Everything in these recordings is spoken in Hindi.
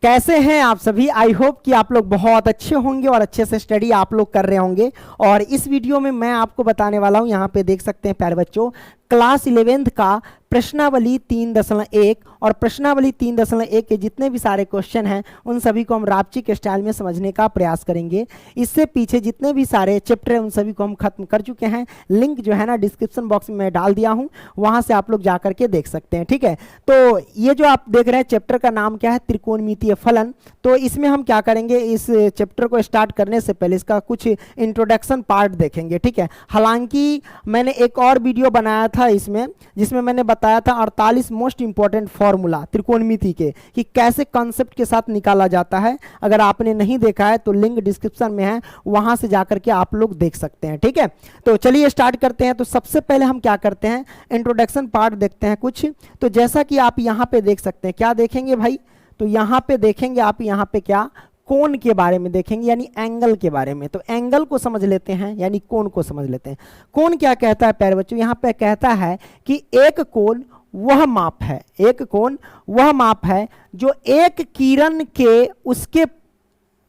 कैसे हैं आप सभी। आई होप कि आप लोग बहुत अच्छे होंगे और अच्छे से स्टडी आप लोग कर रहे होंगे। और इस वीडियो में मैं आपको बताने वाला हूं, यहाँ पे देख सकते हैं प्यारे बच्चों, क्लास 11th का प्रश्नावली 3.1 और प्रश्नावली 3.1 के जितने भी सारे क्वेश्चन हैं उन सभी को हम रापची के स्टाइल में समझने का प्रयास करेंगे। इससे पीछे जितने भी सारे चैप्टर हैं उन सभी को हम खत्म कर चुके हैं। लिंक जो है ना डिस्क्रिप्शन बॉक्स में मैं डाल दिया हूं, वहां से आप लोग जा करके देख सकते हैं। ठीक है, तो ये जो आप देख रहे हैं चैप्टर का नाम क्या है, त्रिकोणमितीय फलन। तो इसमें हम क्या करेंगे, इस चैप्टर को स्टार्ट करने से पहले इसका कुछ इंट्रोडक्शन पार्ट देखेंगे। ठीक है, हालांकि मैंने एक और वीडियो बनाया था इसमें, जिसमें मैंने बताया था 48 मोस्ट इंपॉर्टेंट फॉर्मूला त्रिकोणमिति के, कि कैसे कॉन्सेप्ट के साथ निकाला जाता है। अगर आपने नहीं देखा है तो लिंक डिस्क्रिप्शन में है, वहां से जाकर के आप लोग देख सकते हैं। ठीक है, तो चलिए स्टार्ट करते हैं। तो सबसे पहले हम क्या करते हैं, इंट्रोडक्शन पार्ट देखते हैं कुछ। तो जैसा कि आप यहाँ पे देख सकते हैं, क्या देखेंगे भाई, तो यहाँ पे देखेंगे आप, यहाँ पे क्या, कोण के बारे में देखेंगे, यानी एंगल के बारे में। तो एंगल को समझ लेते हैं, यानी कोण को समझ लेते हैं। कोण क्या कहता है प्यारे बच्चों, यहाँ पे कहता है कि एक कोण वह माप है, एक कोण वह माप है जो एक किरण के उसके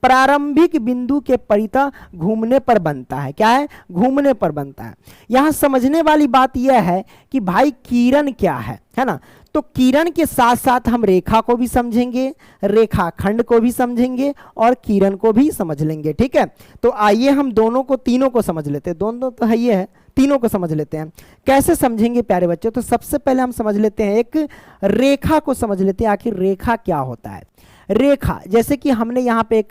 प्रारंभिक बिंदु के परितः घूमने पर बनता है। क्या है, घूमने पर बनता है। यहां समझने वाली बात यह है कि भाई किरण क्या है ना। तो किरण के साथ साथ हम रेखा को भी समझेंगे, रेखाखंड को भी समझेंगे और किरण को भी समझ लेंगे। ठीक है, तो आइए हम दोनों को, तीनों को समझ लेते हैं। दोनों तो है, ये है, तीनों को समझ लेते हैं। कैसे समझेंगे प्यारे बच्चों, तो सबसे पहले हम समझ लेते हैं, एक रेखा को समझ लेते हैं। आखिर रेखा क्या होता है। रेखा, जैसे कि हमने यहाँ पे एक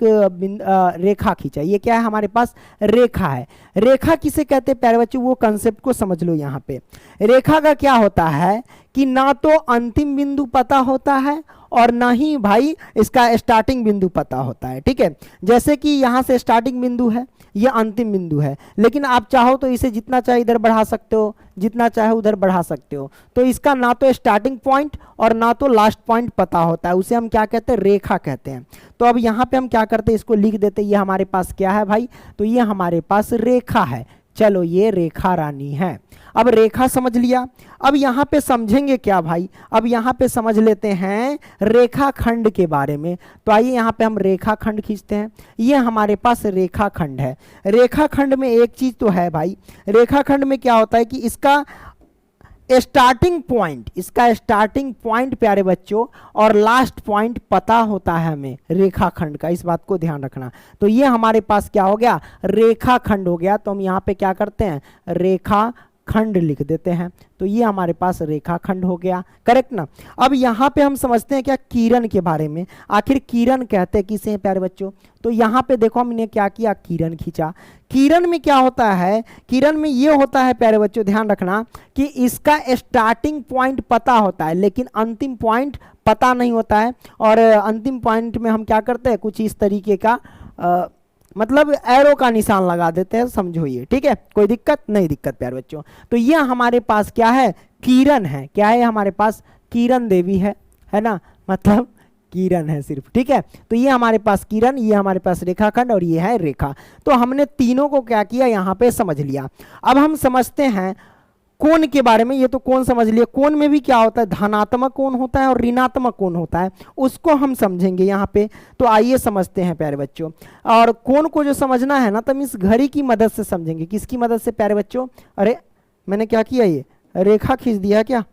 रेखा खींचा, ये क्या है, हमारे पास रेखा है। रेखा किसे कहते हैं प्यारे बच्चों, वो कंसेप्ट को समझ लो। यहाँ पे रेखा का क्या होता है कि ना तो अंतिम बिंदु पता होता है और ना ही भाई इसका स्टार्टिंग बिंदु पता होता है। ठीक है, जैसे कि यहाँ से स्टार्टिंग बिंदु है, ये अंतिम बिंदु है, लेकिन आप चाहो तो इसे जितना चाहे इधर बढ़ा सकते हो, जितना चाहे उधर बढ़ा सकते हो। तो इसका ना तो स्टार्टिंग पॉइंट और ना तो लास्ट पॉइंट पता होता है, उसे हम क्या कहते हैं, रेखा कहते हैं। तो अब यहाँ पे हम क्या करते हैं, इसको लिख देते हैं। ये हमारे पास क्या है भाई, तो ये हमारे पास रेखा है। चलो, ये रेखा रानी है। अब रेखा समझ लिया, अब यहाँ पे समझेंगे क्या भाई, अब यहाँ पे समझ लेते हैं रेखाखंड के बारे में। तो आइए यहाँ पे हम रेखाखंड खींचते हैं। ये हमारे पास रेखाखंड है। रेखाखंड में एक चीज तो है भाई, रेखाखंड में क्या होता है कि इसका स्टार्टिंग पॉइंट प्यारे बच्चों और लास्ट पॉइंट पता होता है हमें रेखाखंड का, इस बात को ध्यान रखना। तो ये हमारे पास क्या हो गया, रेखाखंड हो गया। तो हम यहाँ पे क्या करते हैं, रेखाखंड लिख देते हैं। तो ये हमारे पास रेखाखंड हो गया, करेक्ट ना। अब यहाँ पे हम समझते हैं क्या, किरण के बारे में। आखिर किरण कहते हैं किसे प्यारे बच्चों, तो यहाँ पे देखो हमने क्या किया, किरण खींचा। किरण में क्या होता है, किरण में ये होता है प्यारे बच्चों, ध्यान रखना कि इसका स्टार्टिंग पॉइंट पता होता है लेकिन अंतिम पॉइंट पता नहीं होता है। और अंतिम पॉइंट में हम क्या करते हैं, कुछ इस तरीके का मतलब एरो का निशान लगा देते हैं, समझो ये। ठीक है, कोई दिक्कत नहीं, दिक्कत प्यारे बच्चों। तो ये हमारे पास क्या है, किरण है। क्या है हमारे पास, किरण देवी है ना, मतलब किरण है सिर्फ। ठीक है, तो ये हमारे पास किरण, ये हमारे पास रेखाखंड और ये है रेखा। तो हमने तीनों को क्या किया, यहाँ पे समझ लिया। अब हम समझते हैं कोण के बारे में। ये तो कोण समझ लिए, कोण में भी क्या होता है, धनात्मक कोण होता है और ऋणात्मक कोण होता है, उसको हम समझेंगे यहाँ पे। तो आइए समझते हैं प्यारे बच्चों। और कोण को जो समझना है ना, तो हम इस घड़ी की मदद से समझेंगे। किसकी मदद से प्यारे बच्चों, अरे मैंने क्या किया, ये रेखा खींच दिया क्या।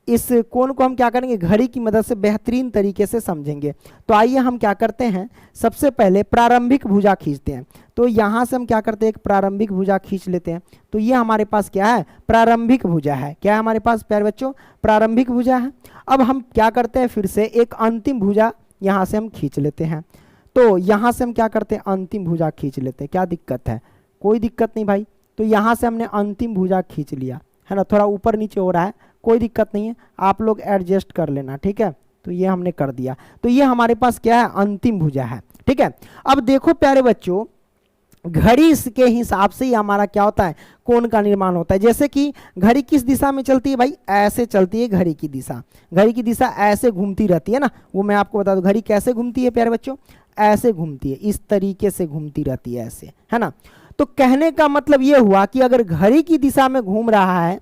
इस कोण को हम क्या करेंगे, घड़ी की मदद से बेहतरीन तरीके से समझेंगे। तो आइए हम क्या करते हैं, सबसे पहले प्रारंभिक भुजा खींचते हैं। तो यहाँ से हम क्या करते हैं, एक प्रारंभिक भुजा खींच लेते हैं। तो ये हमारे पास क्या है, प्रारंभिक भुजा है। क्या है हमारे पास प्यारे बच्चों, प्रारंभिक भुजा है। अब हम क्या करते हैं, फिर से एक अंतिम भुजा यहाँ से हम खींच लेते हैं। तो यहाँ से हम क्या करते हैं, अंतिम भुजा खींच लेते हैं। क्या दिक्कत है, कोई दिक्कत नहीं भाई। तो यहाँ से हमने अंतिम भुजा खींच लिया, है ना। थोड़ा ऊपर नीचे हो रहा है, कोई दिक्कत नहीं है, आप लोग एडजस्ट कर लेना। ठीक है, तो ये हमने कर दिया। तो ये हमारे पास क्या है, अंतिम भुजा है। ठीक है, अब देखो प्यारे बच्चों, घड़ी के हिसाब से ही हमारा क्या होता है, कोण का निर्माण होता है। जैसे कि घड़ी किस दिशा में चलती है भाई, ऐसे चलती है घड़ी की दिशा। घड़ी की दिशा ऐसे घूमती रहती है ना, वो मैं आपको बता दूं। घड़ी कैसे घूमती है प्यारे बच्चों, ऐसे घूमती है, इस तरीके से घूमती रहती है, ऐसे, है ना। तो कहने का मतलब ये हुआ कि अगर घड़ी की दिशा में घूम रहा है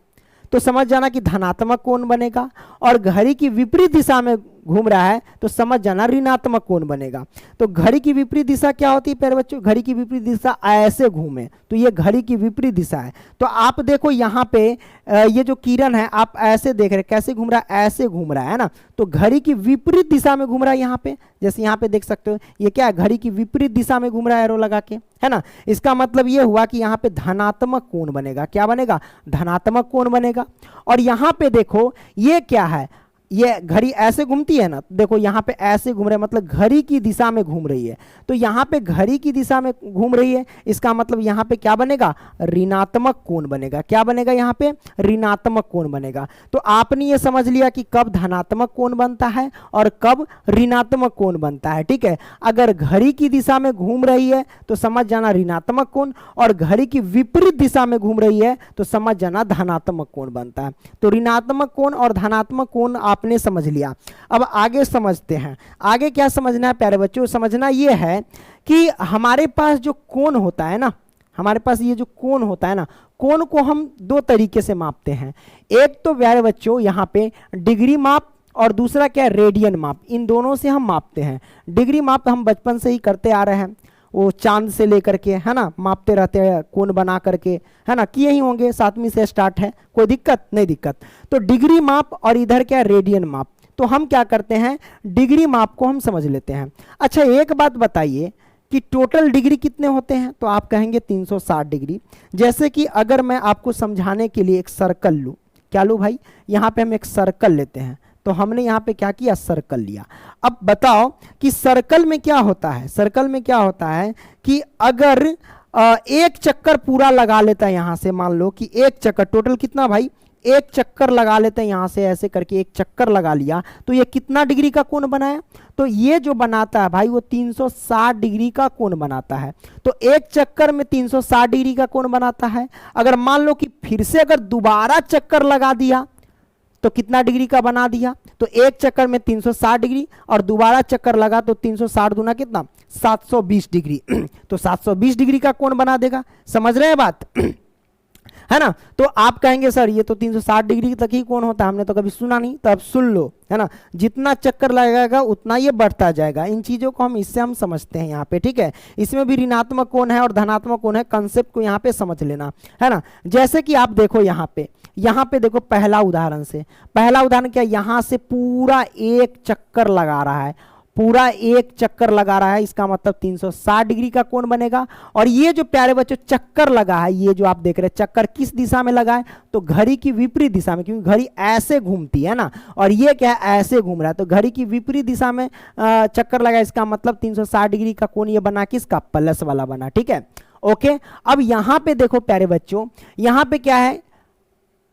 तो समझ जाना कि धनात्मक कोण बनेगा, और घड़ी की विपरीत दिशा में घूम रहा है तो समझ जाना ऋणात्मक कोण बनेगा। तो घड़ी की विपरीत दिशा क्या होती है प्यारे बच्चों, घड़ी की विपरीत दिशा ऐसे घूमे तो ये घड़ी की विपरीत दिशा है। तो आप देखो यहाँ पे ये जो किरण है आप ऐसे देख रहे हैं, कैसे घूम रहा है, ऐसे घूम रहा है ना, तो घड़ी की विपरीत दिशा में घूम रहा है यहाँ पे, जैसे यहाँ पे देख सकते हो ये क्या है, घड़ी की विपरीत दिशा में घूम रहा है एरो लगा के, है ना। इसका मतलब ये हुआ कि यहाँ पे धनात्मक कोण बनेगा। क्या बनेगा, धनात्मक कोण बनेगा। और यहाँ पे देखो ये क्या है, ये घड़ी ऐसे घूमती है ना, देखो यहाँ पे ऐसे घूम रहे हैं मतलब घड़ी की दिशा में घूम रही है। तो यहाँ पे घड़ी की दिशा में घूम रही है, इसका मतलब यहाँ पे क्या बनेगा, ऋणात्मक कोण बनेगा। क्या बनेगा, यहाँ पे ऋणात्मक कोण बनेगा। तो आपने ये समझ लिया कि कब धनात्मक कोण बनता है और कब ऋणात्मक कोण बनता है। ठीक है, अगर घड़ी की दिशा में घूम रही है तो समझ जाना ऋणात्मक कोण, और घड़ी की विपरीत दिशा में घूम रही है तो समझ जाना धनात्मक कोण बनता है। तो ऋणात्मक कोण और धनात्मक कोण आपने समझ लिया। अब आगे समझते हैं, आगे क्या समझना है प्यारे बच्चों, समझना ये है कि हमारे पास जो कोण होता है ना, हमारे पास ये जो कोण होता है ना, कोण को हम दो तरीके से मापते हैं। एक तो प्यारे बच्चों यहाँ पे डिग्री माप और दूसरा क्या है, रेडियन माप। इन दोनों से हम मापते हैं। डिग्री माप हम बचपन से ही करते आ रहे हैं, वो चांद से लेकर के, है ना, मापते रहते हैं कोण बना करके, है ना, किए ही होंगे, 7वीं से स्टार्ट है, कोई दिक्कत नहीं दिक्कत। तो डिग्री माप और इधर क्या, रेडियन माप। तो हम क्या करते हैं, डिग्री माप को हम समझ लेते हैं। अच्छा एक बात बताइए कि टोटल डिग्री कितने होते हैं, तो आप कहेंगे 360 डिग्री। जैसे कि अगर मैं आपको समझाने के लिए एक सर्कल लूँ, क्या लूँ भाई, यहाँ पे हम एक सर्कल लेते हैं, तो हमने यहाँ पे क्या किया, सर्कल लिया। अब बताओ कि सर्कल में क्या होता है, सर्कल में क्या होता है कि अगर एक चक्कर पूरा लगा लेता है, यहाँ से मान लो कि एक चक्कर, टोटल कितना भाई, एक चक्कर लगा लेते हैं, यहाँ से ऐसे करके एक चक्कर लगा लिया, तो ये कितना डिग्री का कोण बनाया, तो ये जो बनाता है भाई वो 360 डिग्री का कोण बनाता है। तो एक चक्कर में 360 डिग्री का कोण बनाता है। अगर मान लो कि फिर से अगर दोबारा चक्कर लगा दिया तो कितना डिग्री का बना दिया, तो एक चक्कर में 360 डिग्री और दोबारा चक्कर लगा तो 360 दूना कितना, 720 डिग्री। तो 720 डिग्री का कोण बना देगा। समझ रहे हैं बात, है ना। तो आप कहेंगे सर ये तो 360 डिग्री तक ही कोण होता है, हमने तो कभी सुना नहीं। तो अब सुन लो, है ना, जितना चक्कर लगाएगा उतना ये बढ़ता जाएगा। इन चीजों को इससे हम समझते हैं यहाँ पे। ठीक है, इसमें भी ऋणात्मक कोण है और धनात्मक कोण है, कंसेप्ट को यहाँ पे समझ लेना, है ना। जैसे कि आप देखो यहाँ पे देखो पहला उदाहरण से, पहला उदाहरण क्या, यहाँ से पूरा एक चक्कर लगा रहा है, पूरा एक चक्कर लगा रहा है, इसका मतलब 360 डिग्री का कोण बनेगा। और ये जो प्यारे बच्चों चक्कर लगा है, ये जो आप देख रहे हैं चक्कर किस दिशा में लगा है, तो घड़ी की विपरीत दिशा में, क्योंकि घड़ी ऐसे घूमती है ना, और ये क्या है, ऐसे घूम रहा है, तो घड़ी की विपरीत दिशा में चक्कर लगा, इसका मतलब 360 डिग्री का कोण ये बना, किसका, प्लस वाला बना। ठीक है, ओके। अब यहाँ पे देखो प्यारे बच्चों, यहाँ पे क्या है,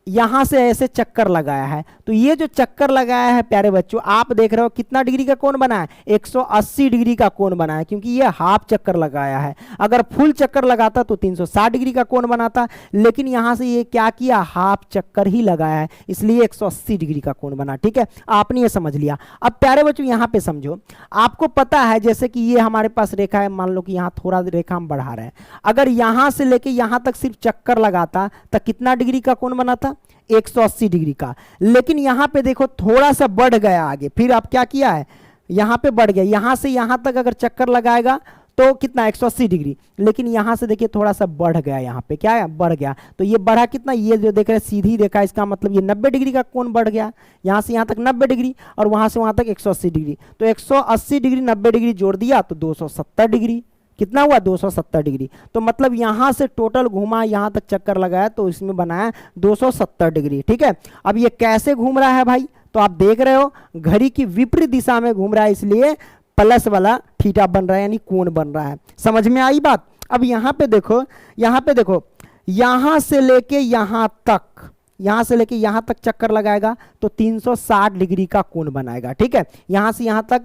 यहां से ऐसे चक्कर लगाया है, तो ये जो चक्कर लगाया है प्यारे बच्चों, आप देख रहे हो कितना डिग्री का कोण बना है, 180 डिग्री का कोण बना है, क्योंकि ये हाफ चक्कर लगाया है। अगर फुल चक्कर लगाता तो 360 डिग्री का कोण बनाता, लेकिन यहां से ये क्या किया, हाफ चक्कर ही लगाया है, इसलिए 180 डिग्री का कोण बना। ठीक है, आपने ये समझ लिया। अब प्यारे बच्चों यहां पे समझो, आपको पता है जैसे कि ये हमारे पास रेखा है, मान लो कि यहां थोड़ा रेखा हम बढ़ा रहे हैं, अगर यहां से लेके यहां तक सिर्फ चक्कर लगाता तो कितना डिग्री का कोण बनाता, 180 डिग्री का। लेकिन यहां पे देखो थोड़ा सा बढ़ गया आगे, फिर आप क्या किया है, यहां पे बढ़ गया, यहां से यहां तक अगर चक्कर लगाएगा तो कितना, 180 डिग्री। लेकिन यहां से देखिए थोड़ा सा बढ़ गया, यहां पे क्या है, बढ़ गया, तो ये बढ़ा कितना, ये जो देख रहे हैं सीधी देखा, इसका मतलब ये 90 डिग्री का कोण बढ़ गया, यहां से यहां तक 90 डिग्री और वहां से वहां तक 180 डिग्री। तो 180 डिग्री 90 डिग्री जोड़ दिया तो 270 डिग्री, कितना हुआ, 270 डिग्री। तो मतलब यहां से टोटल घुमा, यहां तक चक्कर लगाया, तो इसमें बनाया 270 डिग्री। ठीक है, अब ये कैसे घूम रहा है भाई, तो आप देख रहे हो घड़ी की विपरीत दिशा में घूम रहा है, इसलिए प्लस वाला थीटा बन रहा है, यानी कोण बन रहा है। समझ में आई बात। अब यहां पे देखो, यहां से लेके यहां तक, यहां से लेके यहां तक चक्कर लगाएगा तो 360 डिग्री का कोण बनाएगा। ठीक है, यहां से यहां तक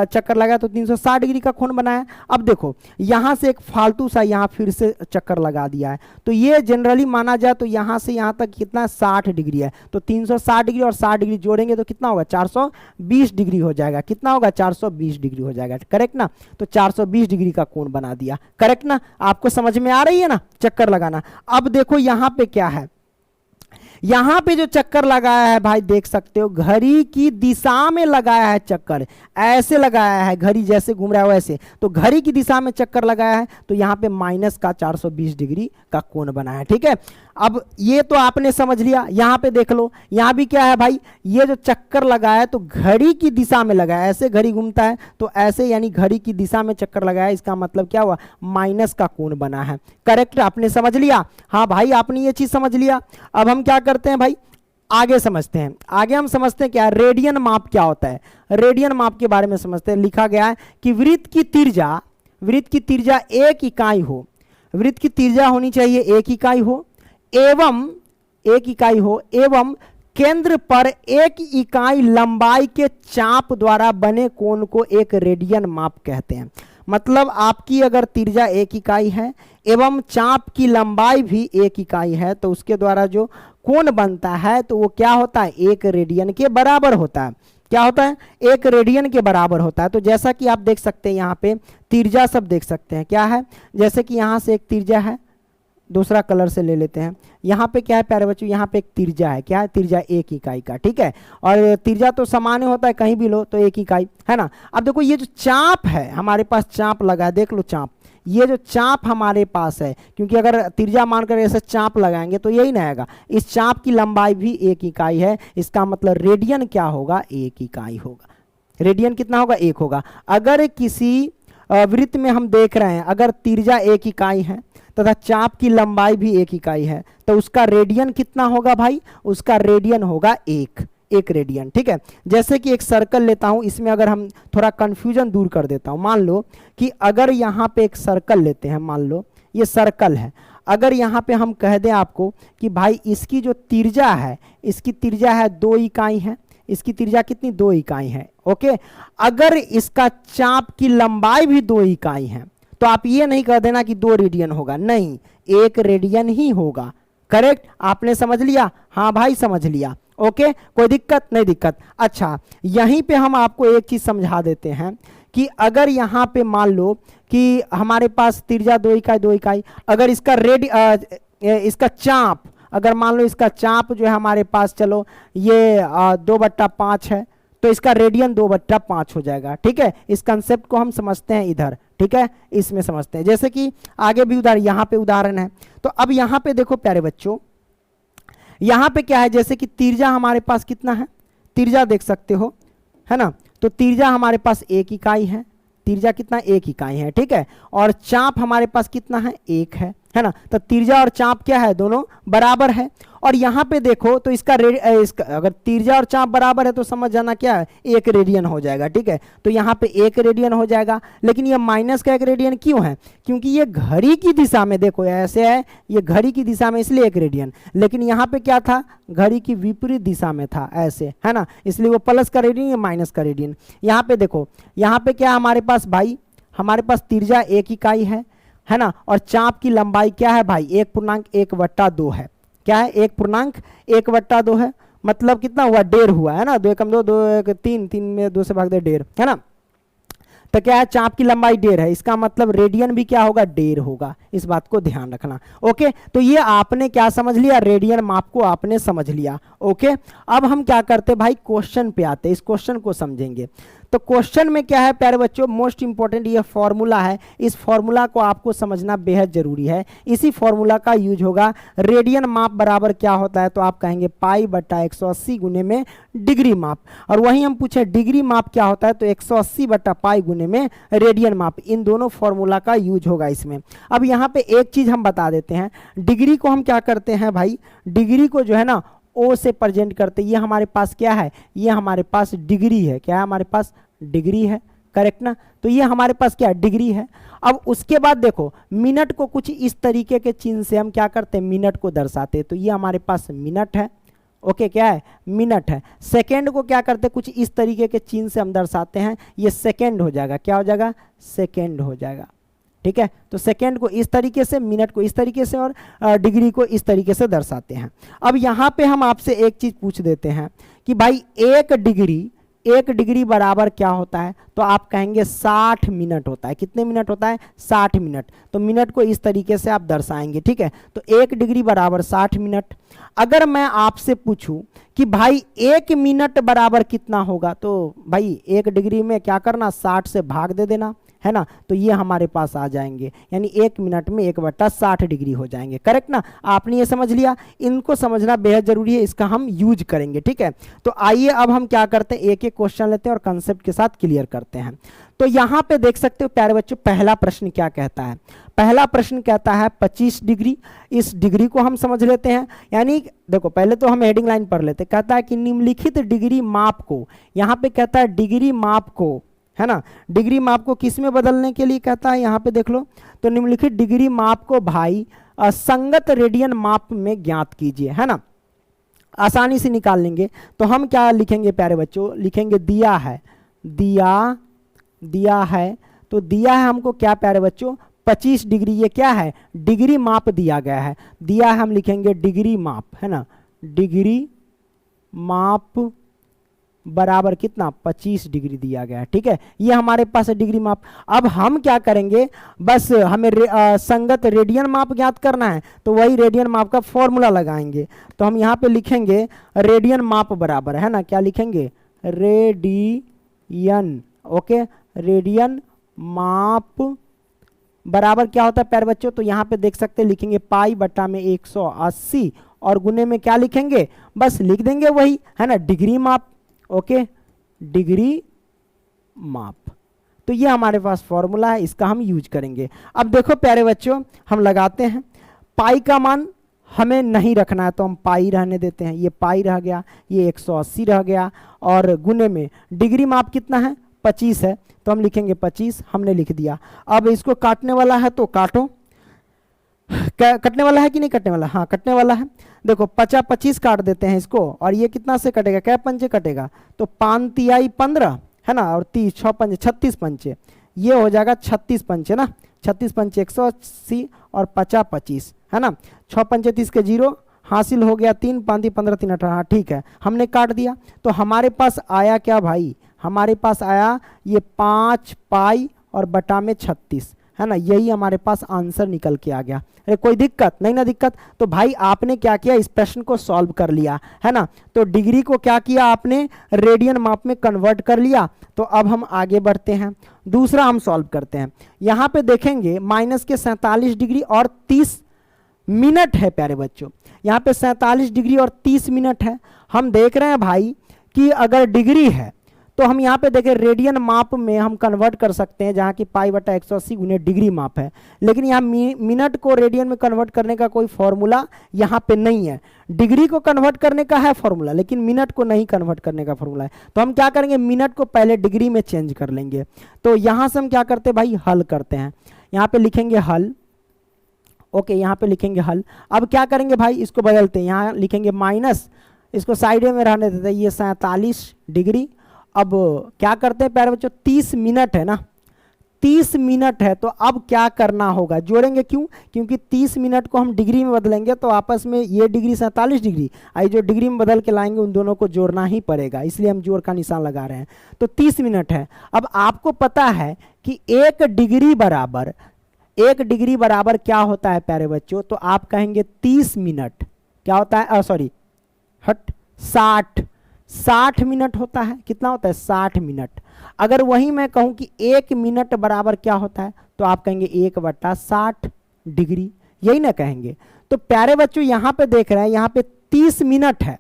चक्कर लगाया तो 360 डिग्री का कोण बनाया। अब देखो यहां से एक फालतू सा यहां फिर से चक्कर लगा दिया है, तो ये जनरली माना जाए तो यहां से यहां तक कितना, 60 डिग्री है, तो 360 डिग्री और 60 डिग्री जोड़ेंगे तो कितना होगा, 420 डिग्री हो जाएगा। कितना होगा, 420 डिग्री हो जाएगा। करेक्ट ना, तो 420 डिग्री का कोण बना दिया। करेक्ट ना, आपको समझ में आ रही है ना चक्कर लगाना। अब देखो यहां पे क्या है, यहां पे जो चक्कर लगाया है भाई देख सकते हो घड़ी की दिशा में लगाया है चक्कर, ऐसे लगाया है घड़ी जैसे घूम रहा है वैसे, तो घड़ी की दिशा में चक्कर लगाया है तो यहां पे माइनस का 420 डिग्री का कोण बना है। ठीक है, अब ये तो आपने समझ लिया। यहां पे देख लो, यहां भी क्या है भाई, ये जो चक्कर लगाया है तो घड़ी की दिशा में लगाया है, ऐसे घड़ी घूमता है तो ऐसे, यानी घड़ी की दिशा में चक्कर लगाया, इसका मतलब क्या हुआ, माइनस का कोण बना है। करेक्ट, आपने समझ लिया। हाँ भाई आपने ये चीज समझ लिया। अब हम क्या करते हैं भाई, आगे समझते हैं। आगे हम समझते हैं क्या रेडियन माप क्या होता है। रेडियन माप के बारे में समझते हैं। लिखा गया है कि वृत्त की त्रिज्या 1 इकाई हो, वृत्त की त्रिज्या होनी चाहिए 1 इकाई हो, एवं केंद्र पर 1 इकाई लंबाई के चाप द्वारा बने कोण को एक रेडियन माप कहते हैं। मतलब आपकी अगर त्रिज्या 1 इकाई है एवं चाप की लंबाई भी 1 इकाई है तो उसके द्वारा जो कोण बनता है तो वो क्या होता है, 1 रेडियन के बराबर होता है। क्या होता है, 1 रेडियन के बराबर होता है। तो जैसा कि आप देख सकते हैं यहाँ पे त्रिज्या सब देख सकते हैं क्या है, जैसे कि यहाँ से एक त्रिज्या है, दूसरा कलर से ले लेते हैं। यहाँ पे क्या है प्यारे बच्चों, यहाँ पे एक त्रिज्या है, क्या है, त्रिज्या 1 इकाई का। ठीक है, और त्रिज्या तो सामान्य होता है, कहीं भी लो तो 1 इकाई है ना। अब देखो ये जो चाप है, हमारे पास चाप लगा है, देख लो चाप, ये जो चाप हमारे पास है, क्योंकि अगर त्रिज्या मानकर ऐसे चाप लगाएंगे तो यही ना आएगा। इस चाप की लंबाई भी 1 इकाई है, इसका मतलब रेडियन क्या होगा, 1 इकाई होगा। रेडियन कितना होगा, 1 होगा। अगर किसी वृत्त में हम देख रहे हैं, अगर त्रिज्या 1 इकाई है तथा चाप की लंबाई भी 1 इकाई है तो उसका रेडियन कितना होगा भाई, उसका रेडियन होगा 1 रेडियन। ठीक है, जैसे कि एक सर्कल लेता हूं, इसमें अगर हम थोड़ा कंफ्यूजन दूर कर देता हूं। मान लो कि अगर यहां पे एक सर्कल लेते हैं, मान लो ये सर्कल है, अगर यहां पे हम कह दें आपको कि भाई इसकी जो त्रिज्या है, इसकी त्रिज्या है 2 इकाई है, इसकी त्रिज्या कितनी, 2 इकाई है। ओके, अगर इसका चाप की लंबाई भी 2 इकाई है तो आप ये नहीं कह देना कि 2 रेडियन होगा, नहीं, 1 रेडियन ही होगा। करेक्ट, आपने समझ लिया। हाँ भाई समझ लिया। ओके, कोई दिक्कत नहीं, दिक्कत। अच्छा, यहीं पे हम आपको एक चीज समझा देते हैं कि अगर यहाँ पे मान लो कि हमारे पास त्रिज्या 2 इकाई, अगर इसका इसका चाप, अगर मान लो इसका चाप जो है हमारे पास, चलो ये 2/5 है तो इसका रेडियन 2/5 हो जाएगा। ठीक है, इस कंसेप्ट को हम समझते हैं इधर। ठीक है, इसमें समझते हैं, जैसे कि आगे भी उदाहरण, यहाँ पे उदाहरण है। तो अब यहाँ पे देखो प्यारे बच्चों, यहाँ पे क्या है, जैसे कि त्रिज्या हमारे पास कितना है, त्रिज्या देख सकते हो है ना, तो त्रिज्या हमारे पास 1 इकाई है, त्रिज्या कितना, 1 इकाई है। ठीक है, और चाप हमारे पास कितना है, 1 है ना। तो त्रिज्या और चाप क्या है, दोनों बराबर है। और यहाँ पे देखो तो इसका अगर त्रिज्या और चाप बराबर है तो समझ जाना क्या है, 1 रेडियन हो जाएगा। ठीक है, तो यहाँ पे 1 रेडियन हो जाएगा। लेकिन ये माइनस का 1 रेडियन क्यों है, क्योंकि ये घड़ी की दिशा में, देखो ऐसे है, ये घड़ी की दिशा में इसलिए 1 रेडियन, लेकिन यहाँ पे क्या था, घड़ी की विपरीत दिशा में था, ऐसे है ना, इसलिए वो प्लस का रेडियन, ये माइनस का रेडियन। यहाँ पे देखो, यहाँ पे क्या हमारे पास भाई, हमारे पास त्रिज्या 1 इकाई है ना, और चाप की लंबाई क्या है भाई, 1.1/2 है। क्या है, 1.1/2 है, मतलब कितना हुआ, 1.5 हुआ है ना, 2 एकम 2, 2 एक 3, 3 में 2 से भाग दे 1.5 है ना। तो क्या है, चाप की लंबाई 1.5 है, इसका मतलब रेडियन भी क्या होगा, 1.5 होगा। इस बात को ध्यान रखना। ओके, तो ये आपने क्या समझ लिया, रेडियन माप को आपने समझ लिया। ओके, अब हम क्या करते भाई, क्वेश्चन पे आते, इस क्वेश्चन को समझेंगे। तो क्वेश्चन में क्या है प्यारे बच्चों, मोस्ट इंपॉर्टेंट ये फॉर्मूला है, इस फॉर्मूला को आपको समझना बेहद जरूरी है। इसी फॉर्मूला का यूज होगा। रेडियन माप बराबर क्या होता है, तो आप कहेंगे π/180 गुने में डिग्री माप, और वहीं हम पूछे डिग्री माप क्या होता है, तो 180/π गुने में रेडियन माप। इन दोनों फॉर्मूला का यूज होगा इसमें। अब यहाँ पे एक चीज हम बता देते हैं, डिग्री को हम क्या करते हैं भाई, डिग्री को जो है ना ओ से प्रेजेंट करते। ये हमारे पास क्या है, ये हमारे पास डिग्री है। क्या है, हमारे पास डिग्री है। करेक्ट ना, तो ये हमारे पास क्या डिग्री है। अब उसके बाद देखो, मिनट को कुछ इस तरीके के चिन्ह से हम क्या करते हैं, मिनट को दर्शाते हैं। तो ये हमारे पास मिनट है। ओके, क्या है, मिनट है। सेकेंड को क्या करते हैं, कुछ इस तरीके के चिन्ह से हम दर्शाते हैं, ये सेकेंड हो जाएगा। क्या हो जाएगा, सेकेंड हो जाएगा। ठीक है, तो सेकेंड को इस तरीके से, मिनट को इस तरीके से, और डिग्री को इस तरीके से दर्शाते हैं। अब यहाँ पे हम आपसे एक चीज पूछ देते हैं कि भाई 1 डिग्री 1 डिग्री बराबर क्या होता है, तो आप कहेंगे 60 मिनट होता है। कितने मिनट होता है, 60 मिनट। तो मिनट को इस तरीके से आप दर्शाएंगे, ठीक है। तो 1 डिग्री बराबर 60 मिनट। अगर मैं आपसे पूछूं कि भाई 1 मिनट बराबर कितना होगा, तो भाई 1 डिग्री में क्या करना, 60 से भाग दे देना, है ना। तो ये हमारे पास आ जाएंगे, यानी 1 मिनट में 1/60 डिग्री हो जाएंगे, करेक्ट ना। आपने ये समझ लिया, इनको समझना बेहद जरूरी है, इसका हम यूज करेंगे, ठीक है। तो आइए अब हम क्या करते हैं, एक एक क्वेश्चन लेते हैं और कंसेप्ट के साथ क्लियर करते हैं। तो यहां पे देख सकते हो प्यारे बच्चों, पहला प्रश्न क्या कहता है। पहला प्रश्न कहता है 25 डिग्री। इस डिग्री को हम समझ लेते हैं, यानी देखो पहले तो हम हेडिंग लाइन पढ़ लेते हैं। कहता है कि निम्नलिखित डिग्री माप को, यहां पे कहता है डिग्री माप को, है ना, डिग्री माप को किस में बदलने के लिए कहता है, यहां पे देख लो। तो निम्नलिखित डिग्री माप को भाई संगत रेडियन माप में ज्ञात कीजिए, है ना, आसानी से निकाल लेंगे। तो हम क्या लिखेंगे प्यारे बच्चों, लिखेंगे दिया है, दिया है। तो दिया है हमको क्या प्यारे बच्चों, 25 डिग्री। ये क्या है, डिग्री माप दिया गया है, दिया है, हम लिखेंगे डिग्री माप, है ना, डिग्री माप बराबर कितना, 25 डिग्री दिया गया है, ठीक है। ये हमारे पास है डिग्री माप। अब हम क्या करेंगे, बस हमें संगत रेडियन माप ज्ञात करना है, तो वही रेडियन माप का फॉर्मूला लगाएंगे। तो हम यहाँ पे लिखेंगे रेडियन माप बराबर, है ना, क्या लिखेंगे, रेडियन, ओके, रेडियन माप बराबर क्या होता है प्यारे बच्चों, तो यहाँ पे देख सकते हैं लिखेंगे पाई बटा में 180 और गुने में क्या लिखेंगे, बस लिख देंगे वही, है ना, डिग्री माप, ओके, डिग्री माप। तो ये हमारे पास फॉर्मूला है, इसका हम यूज करेंगे। अब देखो प्यारे बच्चों, हम लगाते हैं, पाई का मान हमें नहीं रखना है तो हम पाई रहने देते हैं, ये पाई रह गया, ये 180 रह गया, और गुने में डिग्री माप कितना है, 25 है, तो हम लिखेंगे 25, हमने लिख दिया। अब इसको काटने वाला है तो काटो, कटने वाला है कि नहीं कटने वाला, हाँ कटने वाला है। देखो 25 काट देते हैं इसको, और ये कितना से कटेगा, क्या पंचे कटेगा, तो 5 तिहाई 15, है ना, और 30 6 पंचे 36 पंचे, ये हो जाएगा 36 पंचे ना, 36 पंचे 180 और 50 25, है ना, 6 पंचे 30 के 0 हासिल हो गया, 3 5 15 3 18, हाँ ठीक है, हमने काट दिया। तो हमारे पास आया क्या भाई, हमारे पास आया ये 5 पाई और बटा में 36, है ना, यही हमारे पास आंसर निकल के आ गया। अरे कोई दिक्कत नहीं ना, दिक्कत तो भाई आपने क्या किया, इस प्रश्न को सॉल्व कर लिया, है ना। तो डिग्री को क्या किया आपने, रेडियन माप में कन्वर्ट कर लिया। तो अब हम आगे बढ़ते हैं, दूसरा हम सॉल्व करते हैं। यहाँ पे देखेंगे माइनस के 47 डिग्री और 30 मिनट है प्यारे बच्चों, यहाँ पे 47 डिग्री और 30 मिनट है। हम देख रहे हैं भाई कि अगर डिग्री है तो हम यहाँ पे देखें रेडियन माप में हम कन्वर्ट कर सकते हैं, जहाँ की पाई बटा 180 गुने डिग्री माप है, लेकिन यहाँ मिनट को रेडियन में कन्वर्ट करने का कोई फॉर्मूला यहाँ पे नहीं है। डिग्री को कन्वर्ट करने का है फॉर्मूला, लेकिन मिनट को नहीं कन्वर्ट करने का फॉर्मूला है। तो हम क्या करेंगे, मिनट को पहले डिग्री में चेंज कर लेंगे। तो यहाँ से हम क्या करते हैं भाई, हल करते हैं, यहाँ पे लिखेंगे हल, ओके, यहाँ पे लिखेंगे हल। अब क्या करेंगे भाई, इसको बदलते हैं, यहाँ लिखेंगे माइनस, इसको साइड में रहने देते हैं, ये 47 डिग्री। अब क्या करते हैं प्यारे बच्चों, 30 मिनट है ना, 30 मिनट है, तो अब क्या करना होगा, जोड़ेंगे, क्यों, क्योंकि 30 मिनट को हम डिग्री में बदलेंगे तो आपस में ये डिग्री 47 डिग्री आई जो डिग्री में बदल के लाएंगे उन दोनों को जोड़ना ही पड़ेगा, इसलिए हम जोड़ का निशान लगा रहे हैं। तो 30 मिनट है। अब आपको पता है कि 1 डिग्री बराबर क्या होता है प्यारे बच्चों, तो आप कहेंगे 30 मिनट क्या होता है, सॉरी 60 मिनट होता है। कितना होता है, 60 मिनट। अगर वही मैं कहूं कि 1 मिनट बराबर क्या होता है, तो आप कहेंगे 1/60 डिग्री, यही ना कहेंगे। तो प्यारे बच्चों यहाँ पे देख रहे हैं, यहाँ पे 30 मिनट है,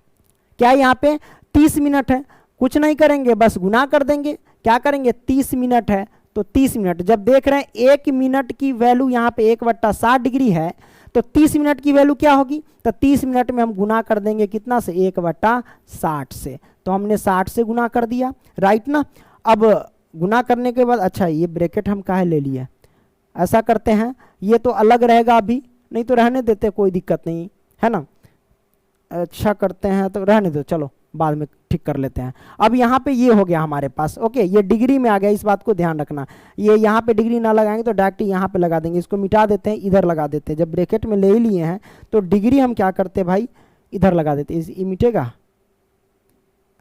क्या यहाँ पे 30 मिनट है, कुछ नहीं करेंगे, बस गुना कर देंगे। क्या करेंगे, 30 मिनट है तो 30 मिनट, जब देख रहे हैं 1 मिनट की वैल्यू यहाँ पे 1/60 डिग्री है, तो 30 मिनट की वैल्यू क्या होगी, तो 30 मिनट में हम गुना कर देंगे कितना से, 1/60 से। तो हमने 60 से गुना कर दिया, राइट ना। अब गुना करने के बाद, अच्छा ये ब्रैकेट हम काहे ले लिए, ऐसा करते हैं, ये तो अलग रहेगा अभी, नहीं तो रहने देते, कोई दिक्कत नहीं, है ना। अच्छा करते हैं तो रहने दो, चलो बाद में ठीक कर लेते हैं। अब यहाँ पे ये हो गया हमारे पास, ओके, ये डिग्री में आ गया, इस बात को ध्यान रखना। ये यहाँ पे डिग्री ना लगाएंगे तो डायरेक्ट यहाँ पे लगा देंगे, इसको मिटा देते हैं, इधर लगा देते हैं। जब ब्रैकेट में ले ही लिए हैं तो डिग्री हम क्या करते हैं भाई, इधर लगा देते हैं, मिटेगा,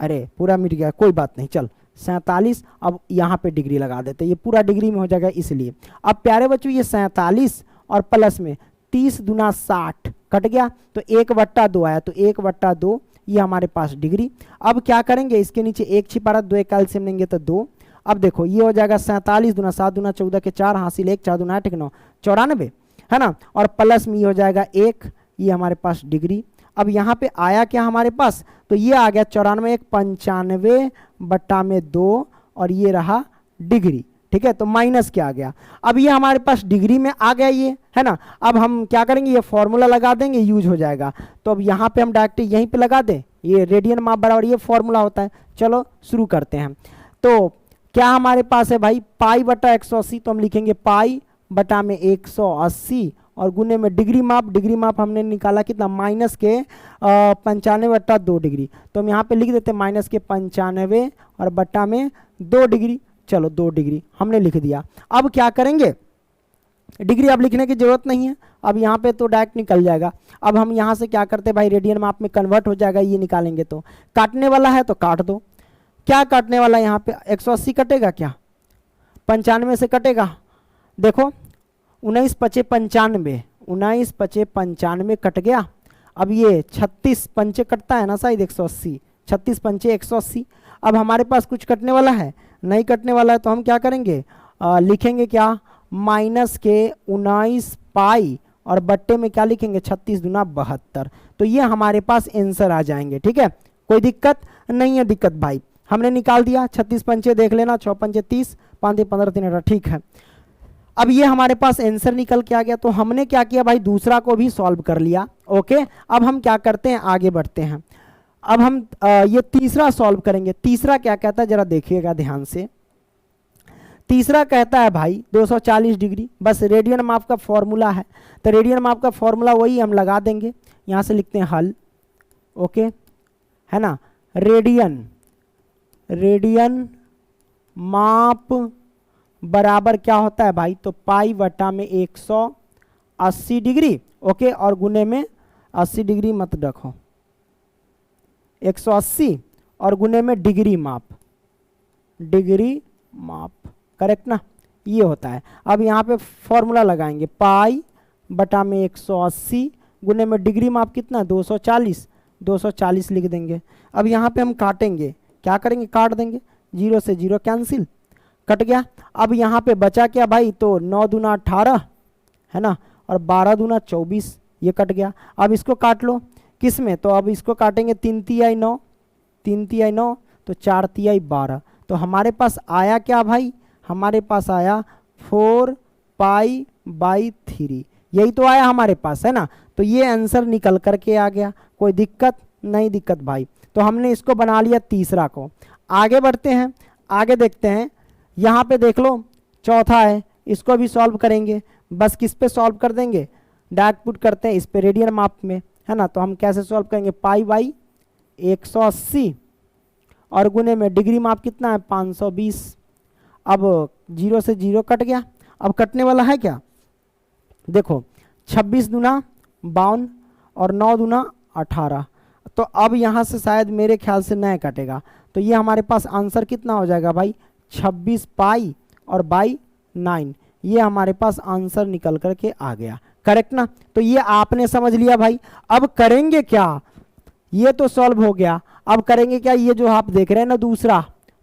अरे पूरा मिट गया, कोई बात नहीं, चल 47। अब यहाँ पे डिग्री लगा देते, ये पूरा डिग्री में हो जाएगा इसलिए। अब प्यारे बच्चों ये 47 और प्लस में 30 दूना 60 कट गया, तो 1/2 आया, तो 1/2 ये हमारे पास डिग्री। अब क्या करेंगे, इसके नीचे 1 छिपा रहा, 2 एक कैल्सियम लेंगे तो 2। अब देखो ये हो जाएगा 47 दूना 7 दूना 14 के 4 हासिल 1 4 दूना 8 1 9 94 है ना, और प्लस में ये हो जाएगा 1, ये हमारे पास डिग्री। अब यहाँ पे आया क्या हमारे पास, तो ये आ गया 94 1 95/2 और ये रहा डिग्री। ठीक है, तो माइनस क्या आ गया, अब ये हमारे पास डिग्री में आ गया ये, है ना। अब हम क्या करेंगे, ये फॉर्मूला लगा देंगे, यूज हो जाएगा। तो अब यहाँ पे हम डायरेक्ट यहीं पे लगा दें, ये रेडियन माप बराबर ये फॉर्मूला होता है। चलो शुरू करते हैं। तो क्या हमारे पास है भाई, पाई/180, तो हम लिखेंगे पाई में 180 और गुने में डिग्री माप हमने निकाला कितना, माइनस के 95/2 डिग्री। तो हम यहाँ पे लिख देते हैं माइनस के 95 और बट्टा में 2 डिग्री। चलो 2 डिग्री हमने लिख दिया। अब क्या करेंगे, डिग्री अब लिखने की जरूरत नहीं है, अब यहाँ पे तो डायरेक्ट निकल जाएगा। अब हम यहाँ से क्या करते हैं भाई, रेडियन माप में कन्वर्ट हो जाएगा, ये निकालेंगे। तो काटने वाला है तो काट दो, क्या काटने वाला है, यहाँ पे 180 कटेगा क्या, 95 से कटेगा, देखो 19 5 95, 19 5 95 कट गया। अब ये 36 पंचे कटता है ना शायद 180, 36 पंचे 180। अब हमारे पास कुछ कटने वाला है, नहीं कटने वाला है, तो हम क्या करेंगे, लिखेंगे क्या, माइनस के 19 पाई और बट्टे में क्या लिखेंगे, 36 दूना 72। तो ये हमारे पास आंसर आ जाएंगे। ठीक है, कोई दिक्कत नहीं है, दिक्कत भाई हमने निकाल दिया। 36 पंचे देख लेना, 6 पंचे 30, 5 15 3 18, ठीक है। अब ये हमारे पास आंसर निकल के आ गया। तो हमने क्या किया भाई, दूसरा को भी सॉल्व कर लिया। ओके, अब हम क्या करते हैं, आगे बढ़ते हैं। अब हम ये तीसरा सॉल्व करेंगे। तीसरा क्या कहता है, जरा देखिएगा ध्यान से। तीसरा कहता है भाई 240 डिग्री, बस रेडियन माप का फॉर्मूला है, तो रेडियन माप का फॉर्मूला वही हम लगा देंगे। यहाँ से लिखते हैं हल, ओके है ना। रेडियन माप बराबर क्या होता है भाई, तो पाई/में 180 डिग्री, ओके, और गुने में 80 डिग्री मत रखो, 180 और गुने में डिग्री माप करेक्ट ना, ये होता है। अब यहाँ पे फॉर्मूला लगाएंगे, पाई/में 180 गुने में डिग्री माप कितना, 240 लिख देंगे। अब यहाँ पे हम काटेंगे, क्या करेंगे, काट देंगे, 0 से 0 कैंसिल, कट गया। अब यहाँ पे बचा क्या भाई, तो 9 दूना 18 है ना, और 12 दूना 24, ये कट गया। अब इसको काट लो, किस में, तो अब इसको काटेंगे 3 तिहाई 9, 3 तिहाई 9, तो 4 तिहाई 12। तो हमारे पास आया क्या भाई, हमारे पास आया 4 पाई/3, यही तो आया हमारे पास, है ना। तो ये आंसर निकल करके आ गया, कोई दिक्कत नहीं, दिक्कत भाई। तो हमने इसको बना लिया तीसरा को। आगे बढ़ते हैं, आगे देखते हैं। यहाँ पे देख लो चौथा है, इसको भी सॉल्व करेंगे। बस किस पे सॉल्व कर देंगे, डायरेक्ट पुट करते हैं इस पे, रेडियन माप में, है ना। तो हम कैसे सॉल्व करेंगे, पाई/180 और गुने में डिग्री माप कितना है, 520। अब 0 से 0 कट गया। अब कटने वाला है क्या, देखो 26 दूना 52 और 9 दूना 18। तो अब यहाँ से शायद मेरे ख्याल से नया कटेगा, तो ये हमारे पास आंसर कितना हो जाएगा भाई, 26 पाई और बाई 9, ये हमारे पास आंसर निकल करके आ गया, करेक्ट ना। तो ये आपने समझ लिया भाई। अब करेंगे क्या, ये तो सॉल्व हो गया, अब करेंगे क्या, ये जो आप देख रहे हैं ना